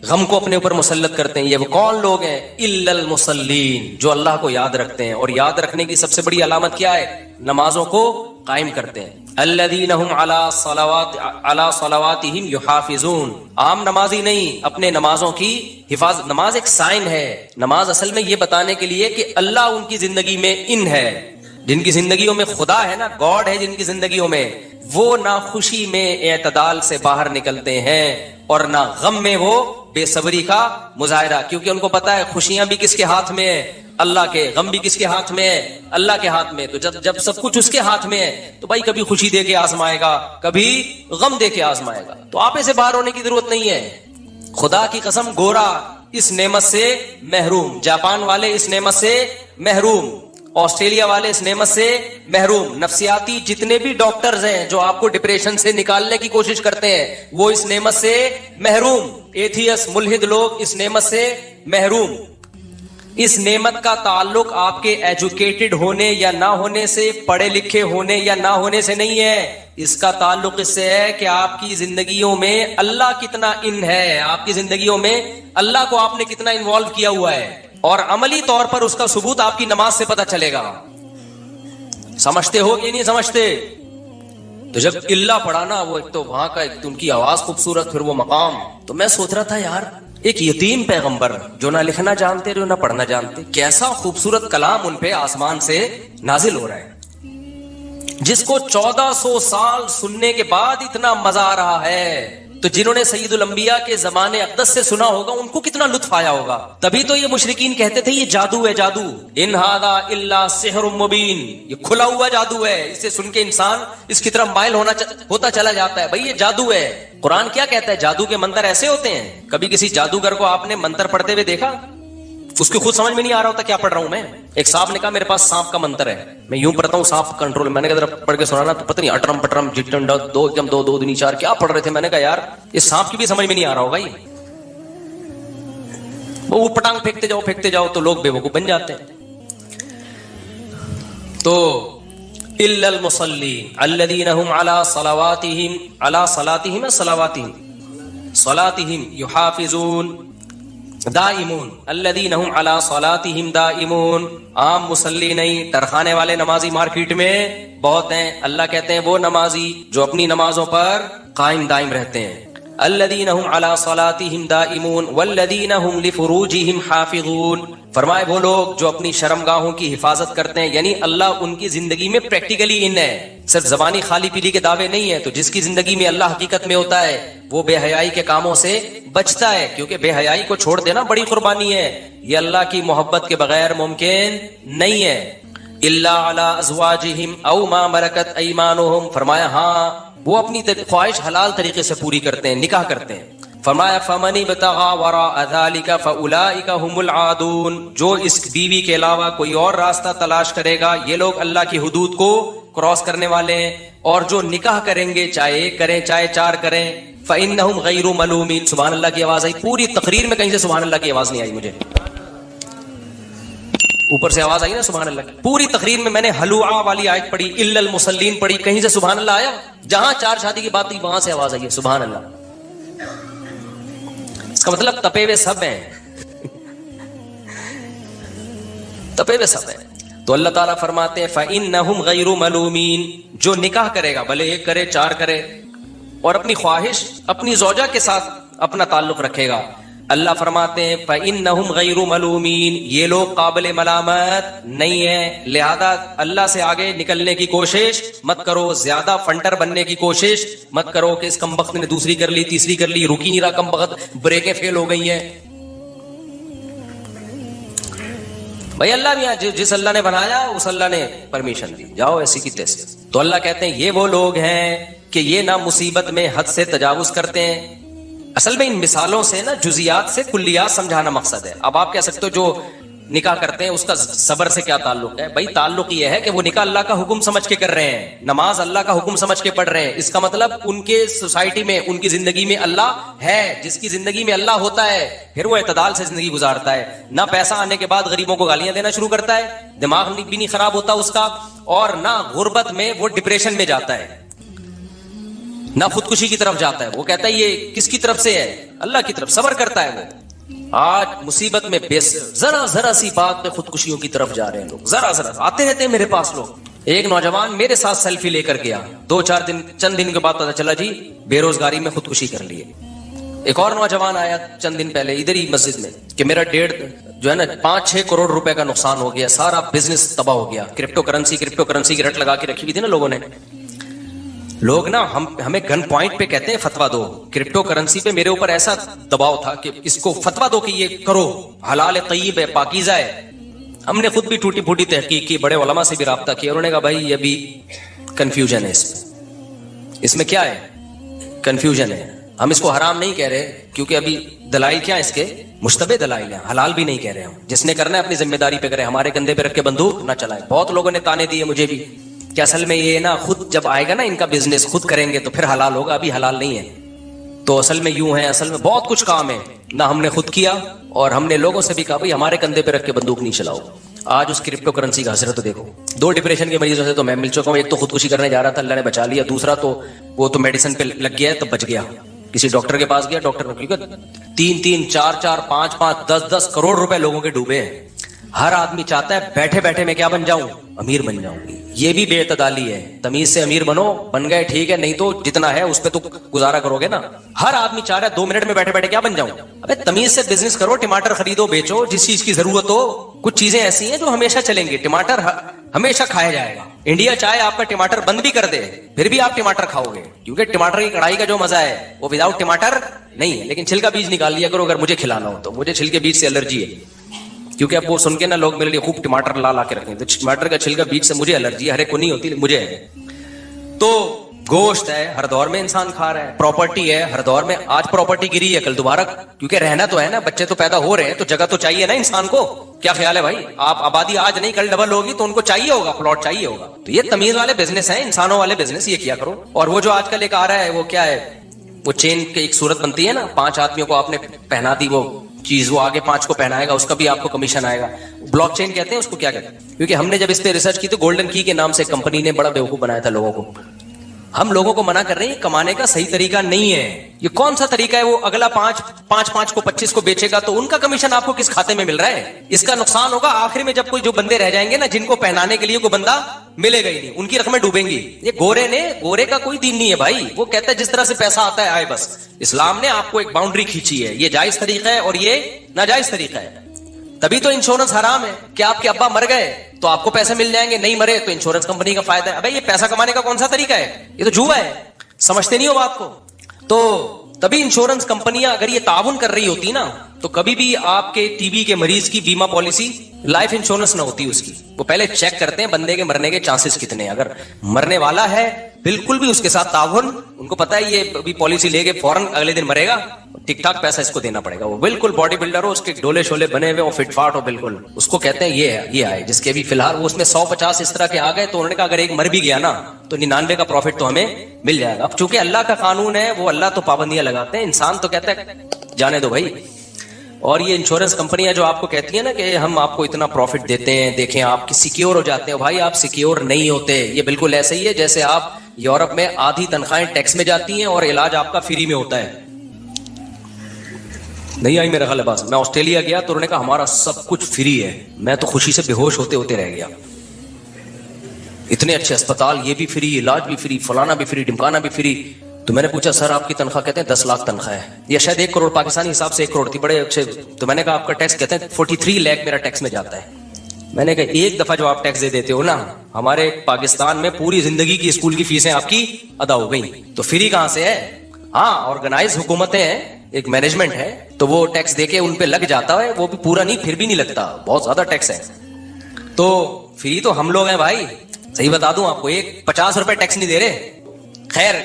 غم کو اپنے اوپر مسلط کرتے ہیں. یہ وہ کون لوگ ہیں؟ الا المصلین, جو اللہ کو یاد رکھتے ہیں. اور یاد رکھنے کی سب سے بڑی علامت کیا ہے؟ نمازوں کو قائم کرتے ہیں. الذین هم علی صلواتہم یحافظون, عام نمازی نہیں, اپنے نمازوں کی حفاظت. نماز ایک سائن ہے. نماز اصل میں یہ بتانے کے لیے کہ اللہ ان کی زندگی میں ان ہے. جن کی زندگیوں میں خدا ہے نا, گاڈ ہے جن کی زندگیوں میں, وہ نہ خوشی میں اعتدال سے باہر نکلتے ہیں اور نہ غم میں وہ بے صبری کا مظاہرہ, کیونکہ ان کو پتا ہے خوشیاں بھی کس کے ہاتھ میں ہے؟ اللہ کے. غم بھی کس کے ہاتھ میں ہے؟ اللہ کے ہاتھ میں. تو جب سب کچھ اس کے ہاتھ میں ہے تو بھائی کبھی خوشی دے کے آزمائے گا, کبھی غم دے کے آزمائے گا. تو آپ سے باہر ہونے کی ضرورت نہیں ہے. خدا کی قسم, گورا اس نعمت سے محروم, جاپان والے اس نعمت سے محروم, آسٹریلیا والے اس نعمت سے محروم, نفسیاتی جتنے بھی ڈاکٹرز ہیں جو آپ کو ڈپریشن سے نکالنے کی کوشش کرتے ہیں وہ اس نعمت سے محروم, ایتھیس ملحد لوگ اس نعمت سے محروم. اس نعمت کا تعلق آپ کے ایجوکیٹڈ ہونے یا نہ ہونے سے, پڑھے لکھے ہونے یا نہ ہونے سے نہیں ہے. اس کا تعلق اس سے ہے کہ آپ کی زندگیوں میں اللہ کتنا ان ہے, آپ کی زندگیوں میں اللہ کو آپ نے کتنا انوالو کیا ہوا ہے. اور عملی طور پر اس کا ثبوت آپ کی نماز سے پتہ چلے گا. سمجھتے ہو کہ نہیں سمجھتے؟ تو جب اللہ پڑھا نا, وہ ایک تو وہاں کا ایک ان کی آواز خوبصورت, پھر وہ مقام, تو میں سوچ رہا تھا یار ایک یتیم پیغمبر جو نہ لکھنا جانتے جو نہ پڑھنا جانتے, کیسا خوبصورت کلام ان پہ آسمان سے نازل ہو رہا ہے, جس کو 1400 سال سننے کے بعد اتنا مزہ آ رہا ہے. تو جنہوں نے سید الانبیاء کے زمانے اقدس سے سنا ہوگا ان کو کتنا لطف آیا ہوگا. تبھی تو یہ مشرکین کہتے تھے یہ جادو ہے, جادو, ان ھذا الا سحر مبین, یہ کھلا ہوا جادو ہے. اسے سن کے انسان اس کی طرف مائل ہوتا چلا جاتا ہے. بھائی یہ جادو ہے. قرآن کیا کہتا ہے؟ جادو کے منتر ایسے ہوتے ہیں. کبھی کسی جادوگر کو آپ نے منتر پڑھتے ہوئے دیکھا؟ اس کی خود سمجھ میں نہیں آ رہا ہوتا کیا پڑھ رہا ہوں میں. ایک صاحب نے کہا میرے پاس سانپ کا منتر ہے, میں یوں پڑھتا ہوں سانپ کنٹرول. میں نے کہا ذرا پڑھ کے سنانا, تو پتہ نہیں اٹرم پٹرم جٹن دو ایک دم 2 2 دنی 4 کیا پڑھ رہے تھے. میں نے کہا یار اس سانپ کی بھی سمجھ میں نہیں آ رہا ہوگا. وہ پٹانگ پھینکتے جاؤ تو لوگ بے وقوف بن جاتے ہیں. تو الا المصلین الذین هم علی صلاتہم یحافظون دائمون, الذین هم علی صلاتہم دائمون. عام مسلی نہیں, ترخانے والے نمازی مارکیٹ میں بہت ہیں. اللہ کہتے ہیں وہ نمازی جو اپنی نمازوں پر قائم دائم رہتے ہیں. الذین هم علی صلاتہم دائمون والذین هم لفروجہم حافظون, فرمائے وہ لوگ جو اپنی شرمگاہوں کی حفاظت کرتے ہیں. یعنی اللہ ان کی زندگی میں پریکٹیکلی ان ہے, صرف زبانی خالی پیلی کے دعوے نہیں ہے. تو جس کی زندگی میں اللہ حقیقت میں ہوتا ہے وہ بے حیائی کے کاموں سے بچتا ہے, کیونکہ بے حیائی کو چھوڑ دینا بڑی قربانی ہے. یہ اللہ کی محبت کے بغیر ممکن نہیں ہے. الا علی ازواجہم او ما ملکت ایمانہم, فرمایا ہاں وہ اپنی خواہش حلال طریقے سے پوری کرتے ہیں, نکاح کرتے ہیں. فرمایا فمن ابتغى وراء ذلك فاولئک هم العادون, جو اس بیوی کے علاوہ کوئی اور راستہ تلاش کرے گا یہ لوگ اللہ کی حدود کو کراس کرنے والے ہیں. اور جو نکاح کریں گے چاہے ایک کریں چاہے 4 کریں, فانہم غیر ملومین. سبحان اللہ کی آواز آئی. پوری تقریر میں کہیں سے سبحان اللہ کی آواز نہیں آئی مجھے, اوپر سے آواز آئی نا سبحان اللہ کی. پوری تقریر میں میں نے حلوعہ والی آیت پڑھی, الا المصلین پڑھی, کہیں سے سبحان اللہ آیا؟ جہاں 4 شادی کی بات تھی وہاں سے آواز آئی ہے سبحان اللہ. اس کا مطلب تپے ہوئے سب ہیں, تپے ہوئے سب ہیں. تو اللہ تعالیٰ فرماتے ہیں فَإِنَّهُمْ غَيْرُ مَلُومِينَ, جو نکاح کرے گا بھلے 1 کرے 4 کرے اور اپنی خواہش اپنی زوجہ کے ساتھ اپنا تعلق رکھے گا, اللہ فرماتے ہیں فَإِنَّهُمْ غَيْرُ مَلُومِينَ, یہ لوگ قابل ملامت نہیں ہیں. لہذا اللہ سے آگے نکلنے کی کوشش مت کرو, زیادہ فنٹر بننے کی کوشش مت کرو کہ اس کمبخت نے دوسری کر لی تیسری کر لی, رکی نہیں رہا کمبخت, بریکیں فیل ہو گئی ہیں. بھائی اللہ بھی جس اللہ نے بنایا اس اللہ نے پرمیشن دی, جاؤ ایسی کی تیسے. تو اللہ کہتے ہیں یہ وہ لوگ ہیں کہ یہ نہ مصیبت میں حد سے تجاوز کرتے ہیں. اصل میں ان مثالوں سے نا جزیات سے کلیات سمجھانا مقصد ہے. اب آپ کہہ سکتے ہو جو نکاح کرتے ہیں اس کا صبر سے کیا تعلق ہے؟ بھائی تعلق یہ ہے کہ وہ نکاح اللہ کا حکم سمجھ کے کر رہے ہیں, نماز اللہ کا حکم سمجھ کے پڑھ رہے ہیں. اس کا مطلب ان کے سوسائٹی میں ان کی زندگی میں اللہ ہے. جس کی زندگی میں اللہ ہوتا ہے پھر وہ اعتدال سے زندگی گزارتا ہے, نہ پیسہ آنے کے بعد غریبوں کو گالیاں دینا شروع کرتا ہے, دماغ بھی نہیں خراب ہوتا اس کا, اور نہ غربت میں وہ ڈپریشن میں جاتا ہے. نہ خودکشی کی طرف جاتا ہے. وہ کہتا ہے یہ کس کی طرف سے ہے؟ اللہ کی طرف. صبر کرتا ہے وہ. آج مصیبت میں ذرا سی بات پہ خودکشیوں کی طرف جا رہے ہیں لوگ. ذرا آتے رہتے ہیں میرے پاس لوگ. ایک نوجوان میرے ساتھ سیلفی لے کر گیا, 2-4 دن چند دن کے بعد پتا چلا جی بے روزگاری میں خودکشی کر لیے. ایک اور نوجوان آیا چند دن پہلے ادھر ہی مسجد میں کہ میرا 5-6 کروڑ روپے کا نقصان ہو گیا, سارا بزنس تباہ ہو گیا. کرپٹو کرنسی کی رٹ لگا کے رکھی ہوئی تھی نا لوگوں نے. لوگ نا ہمیں گن پوائنٹ پہ کہتے ہیں فتوا دو. کرپٹو کرنسی پہ میرے اوپر ایسا دباؤ تھا کہ اس کو فتوا دو کہ یہ کرو, حلال ہے, طیب ہے, پاکیزہ ہے. ہم نے خود بھی ٹوٹی پھوٹی تحقیق کی, بڑے علماء سے بھی رابطہ کیا, انہوں نے کہا بھائی یہ بھی کنفیوژن ہے. اس میں کیا ہے؟ کنفیوژن ہے. ہم اس کو حرام نہیں کہہ رہے کیونکہ ابھی دلائل کیا اس کے مشتبہ دلائل ہیں. حلال بھی نہیں کہہ رہے ہم. جس نے کرنا ہے اپنی ذمہ داری پہ کرے, ہمارے کندھے پہ رکھ کے بندوق نہ چلائے. بہت لوگوں نے تانے دیے مجھے بھی کہ اصل میں یہ نا خود جب آئے گا نا ان کا بزنس خود کریں گے تو پھر حلال ہوگا, ابھی حلال نہیں ہے. تو اصل میں یوں ہے, اصل میں بہت کچھ کام ہے. نہ ہم نے خود کیا اور ہم نے لوگوں سے بھی کہا بھائی ہمارے کندھے پہ رکھ کے بندوق نہیں چلاؤ. آج اس کرپٹو کرنسی کا حسرت تو دیکھو. 2 ڈپریشن کے مریضوں سے تو میں مل چکا ہوں. ایک تو خودکشی کرنے جا رہا تھا, اللہ نے بچا لیا. دوسرا تو وہ تو میڈیسن پہ لگ گیا ہے تو بچ گیا. کسی ڈاکٹر کے پاس گیا, ڈاکٹر نے کیونکہ 3-3, 4-4, 5-5, 10-10 کروڑ روپے لوگوں کے ڈوبے ہیں. ہر آدمی چاہتا ہے بیٹھے بیٹھے میں کیا بن جاؤں, امیر بن جاؤں. یہ بھی بے اعتدالی ہے. تمیز سے امیر بنو, بن گئے ٹھیک ہے, نہیں تو جتنا ہے اس پہ تو گزارا کرو گے نا. ہر آدمی چاہ رہا ہے 2 منٹ میں بیٹھے بیٹھے کیا بن جاؤں. ابے تمیز سے بزنس کرو, ٹماٹر خریدو بیچو, جس چیز کی ضرورت ہو. کچھ چیزیں ایسی ہیں جو ہمیشہ چلیں گی. ٹماٹر ہمیشہ کھایا جائے گا. انڈیا چاہے آپ کا ٹماٹر بند بھی کر دے پھر بھی آپ ٹماٹر کھاؤ گے, کیونکہ ٹماٹر کی کڑھائی کا جو مزہ ہے وہ وداؤٹ ٹماٹر نہیں ہے. لیکن چھلکا بیج نکال لیا کرو اگر مجھے کھلانا ہو تو. مجھے چھلکے بیج سے الرجی ہے, کیونکہ اب وہ سن کے نا لوگ میرے لیے خوب ٹماٹر لا کے رکھیں. تو ٹماٹر کا چھلکا بیج سے مجھے الرجی ہے, ہر ایک کو نہیں ہوتی, مجھے ہے. تو گوشت ہے, ہر دور میں انسان کھا رہا ہے. پراپرٹی ہے, ہر دور میں. آج پراپرٹی گری ہے, کل دوبارہ, کیونکہ رہنا تو ہے نا, بچے تو پیدا ہو رہے ہیں تو جگہ تو چاہیے نا انسان کو. کیا خیال ہے بھائی, آپ آبادی آج نہیں کل ڈبل ہوگی تو ان کو چاہیے ہوگا, پلاٹ چاہیے ہوگا. تو یہ تمیز والے بزنس ہیں, انسانوں والے بزنس, یہ کیا کرو. اور وہ جو آج کل ایک آ رہا ہے وہ کیا ہے, وہ چین کی ایک صورت بنتی ہے نا, 5 آدمیوں کو آپ نے پہنا دی وہ چیز, وہ آگے 5 کو پہنائے گا, اس کا بھی آپ کو کمیشن آئے گا. بلاک چین کہتے ہیں اس کو. کیا کہتے ہیں, کیونکہ ہم نے جب اس پہ ریسرچ کی تو گولڈن کی کے نام سے کمپنی نے بڑا بیوقوف بنایا تھا لوگوں کو. ہم لوگوں کو منع کر رہے ہیں, کمانے کا صحیح طریقہ نہیں ہے. یہ کون سا طریقہ ہے, وہ اگلا 5 کو 25 کو بیچے گا تو ان کا کمیشن آپ کو کس کھاتے میں مل رہا ہے. اس کا نقصان ہوگا آخر میں جب کوئی جو بندے رہ جائیں گے نا, جن کو پہنانے کے لیے کوئی بندہ ملے گا ہی نہیں, ان کی رقمیں ڈوبیں گی. یہ گورے کا کوئی دین نہیں ہے بھائی. وہ کہتا ہے جس طرح سے پیسہ آتا ہے آئے بس. اسلام نے آپ کو ایک باؤنڈری کھینچی ہے, یہ جائز طریقہ ہے اور یہ ناجائز طریقہ ہے. تبھی تو انشورنس حرام ہے کہ آپ کے ابا مر گئے تو آپ کو پیسے مل جائیں گے, نہیں مرے تو انشورنس کمپنی کا فائدہ ہے. ابے یہ پیسہ کمانے کا کون سا طریقہ ہے, یہ تو جوا ہے. سمجھتے نہیں ہو بات کو. تو تبھی انشورنس کمپنیاں اگر یہ تعاون کر رہی ہوتی نا تو کبھی بھی آپ کے ٹی بی کے مریض کی بیمہ پالیسی, لائف انشورنس نہ ہوتی اس کی. وہ پہلے چیک کرتے ہیں بندے کے مرنے کے چانسز کتنے. اگر مرنے والا ہے بالکل بھی اس کے ساتھ تعاون, ان کو پتا ہے یہ ابھی پالیسی لے کے فوراً اگلے دن مرے گا, ٹھیک ٹھاک پیسہ اس کو دینا پڑے گا. وہ بالکل باڈی بلڈر ہو, اس کے ڈولے شولے بنے ہوئے, وہ فٹ فاٹ ہو بالکل, اس کو کہتے ہیں یہ آئے. جس کے بھی فی الحال وہ اس میں 150 اس طرح کے آ گئے تو انہوں نے کہا اگر ایک مر بھی گیا نا تو 99 کا پروفٹ تو ہمیں مل جائے گا. اب چونکہ اللہ کا قانون ہے, وہ اللہ تو پابندیاں لگاتے ہیں, انسان تو کہتا ہے جانے دو بھائی. اور یہ انشورنس کمپنیاں جو آپ کو کہتی ہیں نا کہ ہم آپ کو اتنا پروفٹ دیتے ہیں, دیکھیں آپ کی سیکیور ہو جاتے ہیں. بھائی آپ سیکیور نہیں ہوتے. یہ بالکل ایسے ہی ہے جیسے آپ یورپ میں آدھی تنخواہیں ٹیکس میں جاتی ہیں اور علاج آپ کا فری میں ہوتا ہے. نہیں آئی میرا خیال ہے بس. میں آسٹریلیا گیا تو انہوں نے کہا ہمارا سب کچھ فری ہے. میں تو خوشی سے بے ہوش ہوتے رہ گیا. اتنے اچھے اسپتال, یہ بھی فری, علاج بھی فری, فلانا بھی فری, ڈمکانا بھی فری. تو میں نے پوچھا سر آپ کی تنخواہ, کہتے ہیں 10 لاکھ تنخواہ ہے, یا شاید 1 کروڑ پاکستانی حساب سے 1 کروڑ تھی, بڑے اچھے. تو میں نے کہا آپ کا ٹیکس, کہتے ہیں 43 لاکھ میرا ٹیکس میں جاتا ہے. میں نے کہا ایک دفعہ جو آپ ٹیکس دے دیتے ہو نا, ہمارے پاکستان میں پوری زندگی کی اسکول کی فیسیں آپ کی ادا ہو گئی, تو فری کہاں سے ہے. ہاں آرگنائز حکومتیں ہیں, ایک مینجمنٹ ہے, تو وہ ٹیکس دے کے ان پہ لگ جاتا ہے, وہ بھی پورا نہیں پھر بھی نہیں لگتا, بہت زیادہ ٹیکس ہے. تو فری تو ہم لوگ ہیں بھائی, صحیح بتا دوں آپ کو, 50 روپے ٹیکس نہیں دے رہے. خیر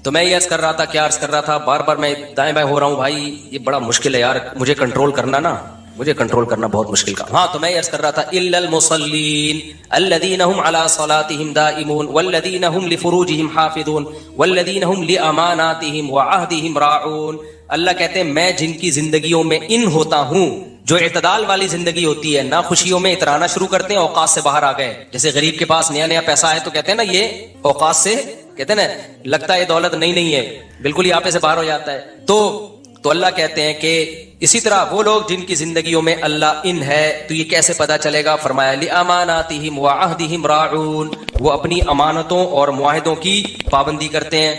تو میں یہ عرض کر رہا تھا, کیا عرض کر رہا تھا, بار بار میں دائیں بائیں ہو رہا ہوں بھائی, یہ بڑا مشکل ہے یار, مجھے کنٹرول کرنا بہت مشکل کا. ہاں تو میں یہ عرض کر رہا تھا الا المصلین الذین هم علی صلاتهم دائمون والذین هم لفروجهم حافظون والذین هم لاماناتهم وعهدهم راعون. اللہ کہتے ہیں میں جن کی زندگیوں میں ان ہوتا ہوں, جو اعتدال والی زندگی ہوتی ہے, نہ خوشیوں میں اترانا شروع کرتے ہیں, اوقات سے باہر آ گئے. جیسے غریب کے پاس نیا پیسہ ہے تو کہتے ہیں نا یہ اوقات سے کہتے ہیں نا لگتا ہے دولت نہیں ہے, بالکل ہی آپے سے باہر ہو جاتا ہے. تو اللہ کہتے ہیں کہ اسی طرح وہ لوگ جن کی زندگیوں میں اللہ ان ہے, تو یہ کیسے پتا چلے گا؟ فرمایا لِأَمَانَاتِهِمْ وَعَهْدِهِمْ رَاعُونَ, وہ اپنی امانتوں اور معاہدوں کی پابندی کرتے ہیں.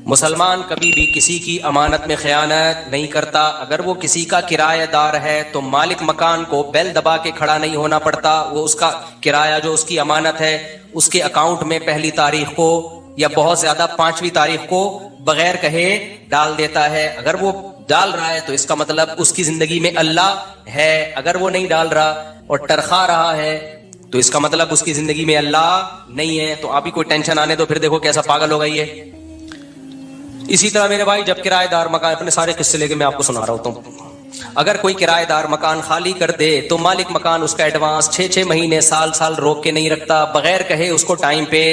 مسلمان کبھی بھی کسی کی امانت میں خیانت نہیں کرتا. اگر وہ کسی کا کرایہ دار ہے تو مالک مکان کو بیل دبا کے کھڑا نہیں ہونا پڑتا, وہ اس کا کرایہ جو اس کی امانت ہے اس کے اکاؤنٹ میں پہلی تاریخ کو یا بہت زیادہ 5ویں تاریخ کو بغیر کہے ڈال دیتا ہے. اگر وہ ڈال رہا ہے تو اس کا مطلب اس کی زندگی میں اللہ ہے. اگر وہ نہیں ڈال رہا اور ٹرخا رہا ہے تو اس کا مطلب اس کی زندگی میں اللہ نہیں ہے. تو آپ ہی کوئی ٹینشن آنے دو, پھر دیکھو کیسا پاگل ہو گئی ہے. اسی طرح میرے بھائی جب کرایہ دار مکان, اپنے سارے قصے لے کے میں آپ کو سنا رہا ہوتا ہوں, اگر کوئی کرایہ دار مکان خالی کر دے تو مالک مکان اس کا ایڈوانس 6 مہینے سال روک کے نہیں رکھتا, بغیر کہے اس کو ٹائم پہ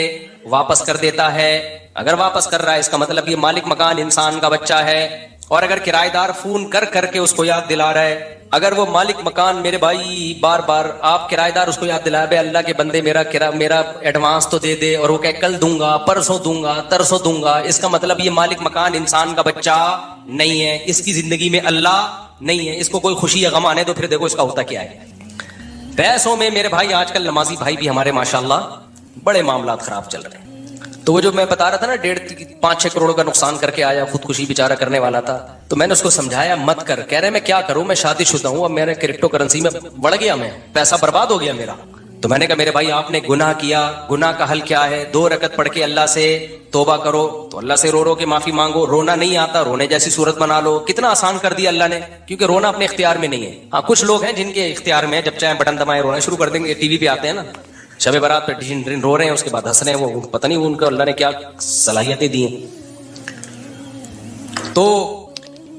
واپس کر دیتا ہے. اگر واپس کر رہا ہے اس کا مطلب یہ مالک مکان انسان کا بچہ ہے. اور اگر کرایہ دار فون کر کے اس کو یاد دلا رہا ہے, اگر وہ مالک مکان میرے بھائی بار آپ کرایہ دار اس کو یاد دلا, بے اللہ کے بندے میرا ایڈوانس تو دے دے, اور وہ کہ کل دوں گا, پرسوں دوں گا, ترسوں دوں گا, اس کا مطلب یہ مالک مکان انسان کا بچہ نہیں ہے, اس کی زندگی میں اللہ نہیں ہے. اس کو کوئی خوشی یا غم آنے تو پھر دیکھو اس کا ہوتا کیا ہے. پیسوں میں میرے بھائی آج کل نمازی بھائی بھی ہمارے ماشاءاللہ بڑے معاملات خراب چل رہے ہیں. تو وہ جو میں بتا رہا تھا نا 5-6 کروڑ کا نقصان کر کے آیا, خودکشی بیچارہ کرنے والا تھا, تو میں نے اس کو سمجھایا مت کر. کہہ رہے میں کیا کروں, میں شادی شدہ ہوں, اب میرے کرپٹو کرنسی میں بڑھ گیا, میں پیسہ برباد ہو گیا میرا. تو میں نے کہا میرے بھائی آپ نے گناہ کیا, گناہ کا حل کیا ہے؟ 2 رکعت پڑھ کے اللہ سے توبہ کرو. تو اللہ سے رو کے معافی مانگو. رونا نہیں آتا, رونے جیسی صورت بنا لو. کتنا آسان کر دیا اللہ نے, کیونکہ رونا اپنے اختیار میں نہیں ہے. ہاں کچھ لوگ ہیں جن کے اختیار میں, جب چاہے بٹن دبائے رونا شروع کر دیں گے. ٹی وی پہ آتے ہیں نا شب برات پہ رو رہے ہیں, اس کے بعد ہنس رہے ہیں, وہ پتہ نہیں ان کو اللہ نے کیا صلاحیتیں دی ہیں. تو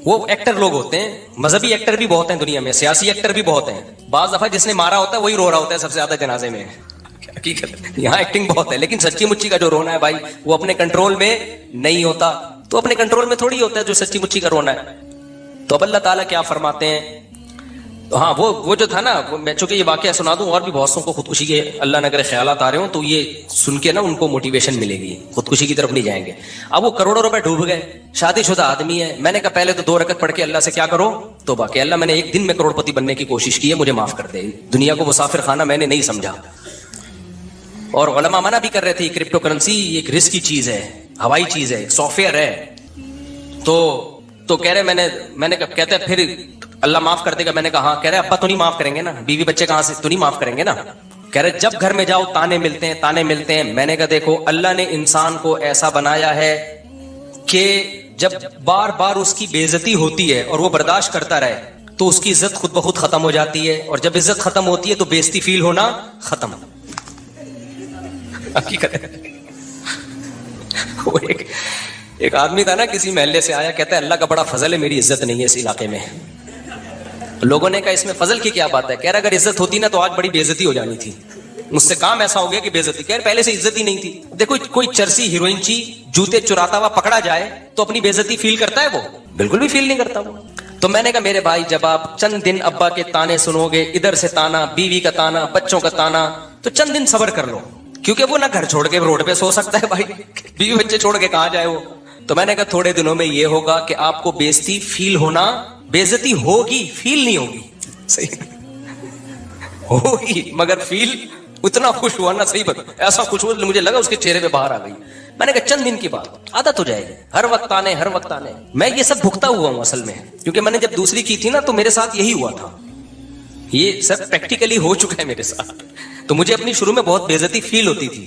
وہ ایکٹر لوگ ہوتے ہیں, مذہبی ایکٹر بھی بہت ہیں دنیا میں, سیاسی ایکٹر بھی بہت ہیں. بعض دفعہ جس نے مارا ہوتا ہے وہی رو رہا ہوتا ہے سب سے زیادہ جنازے میں. حقیقت یہاں ایکٹنگ بہت ہے, لیکن سچی مچی کا جو رونا ہے بھائی وہ اپنے کنٹرول میں نہیں ہوتا. تو اپنے کنٹرول میں تھوڑی ہوتا ہے جو سچی مچی کا رونا ہے. تو اب اللہ تعالیٰ کیا فرماتے ہیں؟ تو ہاں وہ جو تھا نا, میں چونکہ یہ واقعہ سنا دوں, اور بھی بہت سو کو خودکشی کے اللہ نہ کرے خیالات آ رہے ہوں, تو یہ سن کے نا ان کو موٹیویشن ملے گی, خودکشی کی طرف نہیں جائیں گے. اب وہ کروڑوں روپے ڈوب گئے, شادی شدہ آدمی ہے. میں نے کہا پہلے تو 2 رکعت پڑھ کے اللہ سے کیا کرو, توبہ کہ اللہ میں نے ایک دن میں کروڑ پتی بننے کی کوشش کی ہے, مجھے معاف کر دے. دنیا کو مسافر خانہ میں نے نہیں سمجھا. اور علماء منع بھی کر رہے تھے, کرپٹو کرنسی ایک رسک کی چیز ہے, ہوائی چیز ہے, ایک سافٹ ویئر ہے. تو کہہ رہے میں نے کہتے ہیں پھر اللہ معاف کر دے گا. میں نے کہا ہاں. کہہ رہے ابا تو نہیں معاف کریں گے نا, بیوی بچے کہاں سے تو نہیں معاف کریں گے نا. کہہ رہے جب گھر میں جاؤ تانے ملتے ہیں. میں نے کہا دیکھو اللہ نے انسان کو ایسا بنایا ہے کہ جب بار اس کی بے عزتی ہوتی ہے اور وہ برداشت کرتا رہے تو اس کی عزت خود بخود ختم ہو جاتی ہے, اور جب عزت ختم ہوتی ہے تو بے عزتی فیل ہونا ختم. حقیقت ہے. وہ ایک آدمی تھا نا, کسی محلے سے آیا, کہتا ہے اللہ کا بڑا فضل ہے میری عزت نہیں ہے اس علاقے میں. لوگوں نے کہا اس میں فضل کی کیا بات ہے؟ کہہ رہا اگر عزت ہوتی نا تو آج بڑی بے عزتی ہو جانی تھی. مجھ سے کام ایسا ہو گیا کہ بے عزتی. کہہ رہے پہلے سے عزت ہی نہیں تھی. دیکھو کوئی چرسی ہیروئن چی جوتے چراتا ہوا پکڑا جائے تو اپنی بے عزتی فیل کرتا ہے؟ وہ بالکل بھی فیل نہیں کرتا وہ. تو میں نے کہا میرے بھائی جب آپ چند دن ابا کے تانے سنو گے, ادھر سے تانا, بیوی کا تانا, بچوں کا تانا, تو چند دن صبر کر لو, کیونکہ وہ نہ گھر چھوڑ کے روڈ پہ سو سکتا ہے بھائی, بیوی بچے چھوڑ کے کہاں جائے وہ. تو میں نے کہا تھوڑے دنوں میں یہ ہوگا کہ آپ کو بے عزتی فیل ہونا, بے عزتی ہوگی فیل نہیں ہوگی, صحیح ہوگی مگر فیل اتنا خوش ہوا نا, صحیح بات, ایسا خوش ہوا مجھے لگا اس کے چہرے پہ باہر آ گئی. میں نے کہا چند دن کی بات, عادت ہو جائے گی, ہر وقت آنے. میں یہ سب بھگتا ہوا ہوں اصل میں, کیونکہ میں نے جب دوسری کی تھی نا تو میرے ساتھ یہی ہوا تھا, یہ سب پریکٹیکلی ہو چکا ہے میرے ساتھ. تو مجھے اپنی شروع میں بہت بے عزتی فیل ہوتی تھی,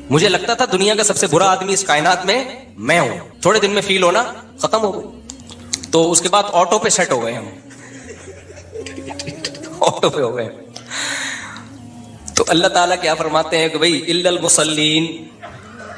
مجھے لگتا تھا دنیا کا سب سے برا آدمی اس کائنات میں میں ہوں. تھوڑے دن میں فیل ہونا ختم ہو گئی, تو اس کے بعد آٹو پہ سیٹ ہو گئے ہم, آٹو پہ ہو گئے. تو اللہ تعالیٰ کیا فرماتے ہیں کہ بھئی الا المصلین,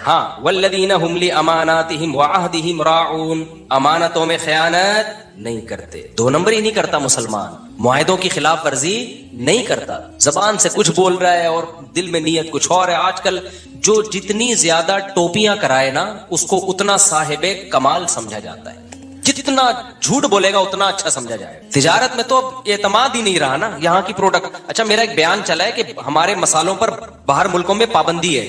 ہاں والذین هم لاماناتہم وعہدہم راعون, امانتوں میں خیانت نہیں کرتے. 2 نمبر ہی نہیں کرتا مسلمان, معاہدوں کی خلاف ورزی نہیں کرتا. زبان سے کچھ بول رہا ہے اور دل میں نیت کچھ اور ہے. آج کل جو جتنی زیادہ ٹوپیاں کرائے نا اس کو اتنا صاحب کمال سمجھا جاتا ہے, جتنا جھوٹ بولے گا اتنا اچھا سمجھا جائے. تجارت میں تو اب اعتماد ہی نہیں رہا نا, یہاں کی پروڈکٹ. اچھا میرا ایک بیان چلا ہے کہ ہمارے مسالوں پر باہر ملکوں میں پابندی ہے,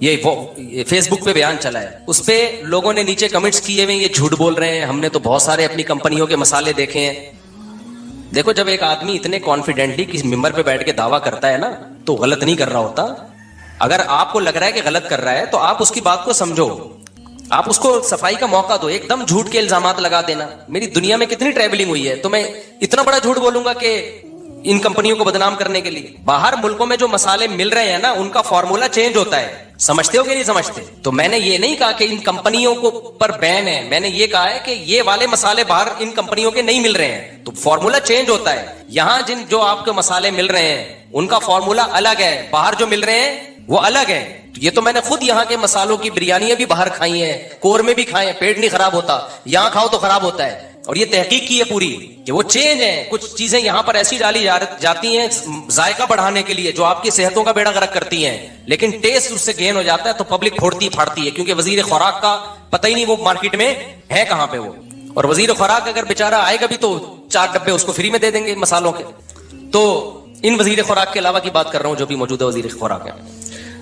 یہ فیس بک پہ بیان چلا ہے, اس پہ لوگوں نے نیچے کمنٹس کیے ہوئے یہ جھوٹ بول رہے ہیں, ہم نے تو بہت سارے اپنی کمپنیوں کے مسالے دیکھے ہیں. دیکھو جب ایک آدمی اتنے کانفیڈنٹلی کسی ممبر پہ بیٹھ کے دعویٰ کرتا ہے نا تو غلط نہیں کر رہا ہوتا. اگر آپ کو لگ رہا ہے کہ غلط کر رہا ہے تو آپ اس کی بات کو سمجھو, آپ اس کو صفائی کا موقع دو. ایک دم جھوٹ کے الزامات لگا دینا, میری دنیا میں کتنی ٹریولنگ ہوئی ہے تو میں اتنا بڑا جھوٹ بولوں گا کہ ان کمپنیوں کو بدنام کرنے کے لیے. باہر ملکوں میں جو مسالے مل رہے ہیں نا ان کا فارمولا چینج ہوتا ہے, سمجھتے ہو کہ نہیں سمجھتے؟ تو میں نے یہ نہیں کہا کہ ان کمپنیوں کو پر بین ہے, میں نے یہ کہا ہے کہ یہ والے مسالے باہر ان کمپنیوں کے نہیں مل رہے ہیں تو فارمولا چینج ہوتا ہے. یہاں جو آپ کے مسالے مل رہے ہیں ان کا فارمولا الگ ہے, باہر جو مل رہے ہیں وہ الگ ہے. یہ تو میں نے خود یہاں کے مسالوں کی بریانیاں بھی باہر کھائی ہیں, قورمے بھی کھائے ہیں, پیٹ نہیں خراب ہوتا, یہاں کھاؤ تو خراب ہوتا ہے. اور یہ تحقیق کی ہے پوری کہ وہ چینج ہے, کچھ چیزیں یہاں پر ایسی ڈالی جاتی ہیں ذائقہ بڑھانے کے لیے جو آپ کی صحتوں کا بیڑا غرق کرتی ہیں, لیکن ٹیسٹ اس سے گین ہو جاتا ہے تو پبلک پھوڑتی پھاڑتی ہے, کیونکہ وزیر خوراک کا پتہ ہی نہیں وہ مارکیٹ میں ہے کہاں پہ وہ. اور وزیر خوراک اگر بیچارہ آئے گا بھی تو 4 ڈبے اس کو فری میں دے دیں گے مسالوں کے. تو ان وزیر خوراک کے علاوہ کی بات کر رہا ہوں جو بھی موجودہ وزیر خوراک ہے.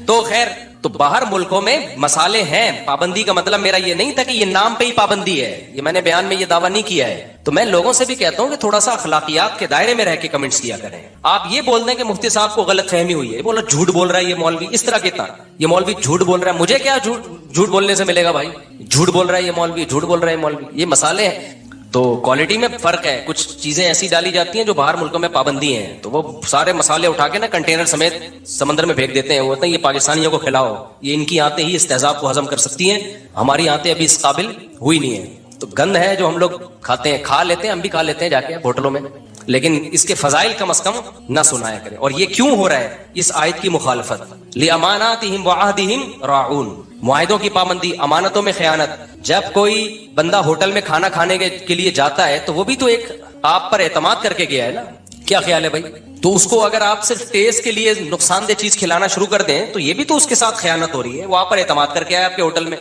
تو خیر, تو باہر ملکوں میں مسالے ہیں, پابندی کا مطلب میرا یہ نہیں تھا کہ یہ نام پہ ہی پابندی ہے, یہ میں نے بیان میں یہ دعویٰ نہیں کیا ہے. تو میں لوگوں سے بھی کہتا ہوں کہ تھوڑا سا اخلاقیات کے دائرے میں رہ کے کمنٹس کیا کریں. آپ یہ بول دیں کہ مفتی صاحب کو غلط فہمی ہوئی ہے, یہ بولا جھوٹ بول رہا ہے یہ مولوی, اس طرح کہتا یہ مولوی جھوٹ بول رہا ہے, مجھے کیا جھوٹ بولنے سے ملے گا بھائی, جھوٹ بول رہا ہے یہ مولوی, جھوٹ بول رہا ہے یہ مولوی. یہ مسالے ہیں تو کوالٹی میں فرق ہے, کچھ چیزیں ایسی ڈالی جاتی ہیں جو باہر ملکوں میں پابندی ہیں تو وہ سارے مسالے اٹھا کے نا کنٹینر سمیت سمندر میں پھینک دیتے ہیں. وہ یہ پاکستانیوں کو کھلاؤ, یہ ان کی آنتیں ہی اس تیزاب کو ہضم کر سکتی ہیں, ہماری آنتیں ابھی اس قابل ہوئی نہیں ہیں. تو گند ہے جو ہم لوگ کھاتے ہیں, کھا لیتے ہیں, ہم بھی کھا لیتے ہیں جا کے ہوٹلوں میں, لیکن اس کے فضائل کم از کم نہ سنایا کریں. اور یہ کیوں ہو رہا ہے؟ اس آیت کی مخالفت, لِأَمَانَاتِهِمْ وَعَهْدِهِمْ رَاعُونَ, معاہدوں کی پابندی, امانتوں میں خیانت. جب کوئی بندہ ہوٹل میں کھانا کھانے کے لیے جاتا ہے تو وہ بھی تو ایک آپ پر اعتماد کر کے گیا ہے نا, کیا خیال ہے بھائی؟ تو اس کو اگر آپ صرف ٹیسٹ کے لیے نقصان دہ چیز کھلانا شروع کر دیں تو یہ بھی تو اس کے ساتھ خیانت ہو رہی ہے, وہ آپ پر اعتماد کر کے آیا آپ کے ہوٹل میں.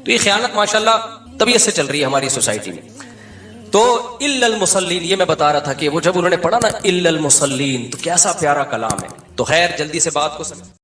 تو یہ خیانت ماشاءاللہ طبیعت سے چل رہی ہے ہماری سوسائٹی میں. تو الا المصلین, یہ میں بتا رہا تھا کہ وہ جب انہوں نے پڑھا نا الا المصلین تو کیسا پیارا کلام ہے. تو خیر جلدی سے بات کو سمجھ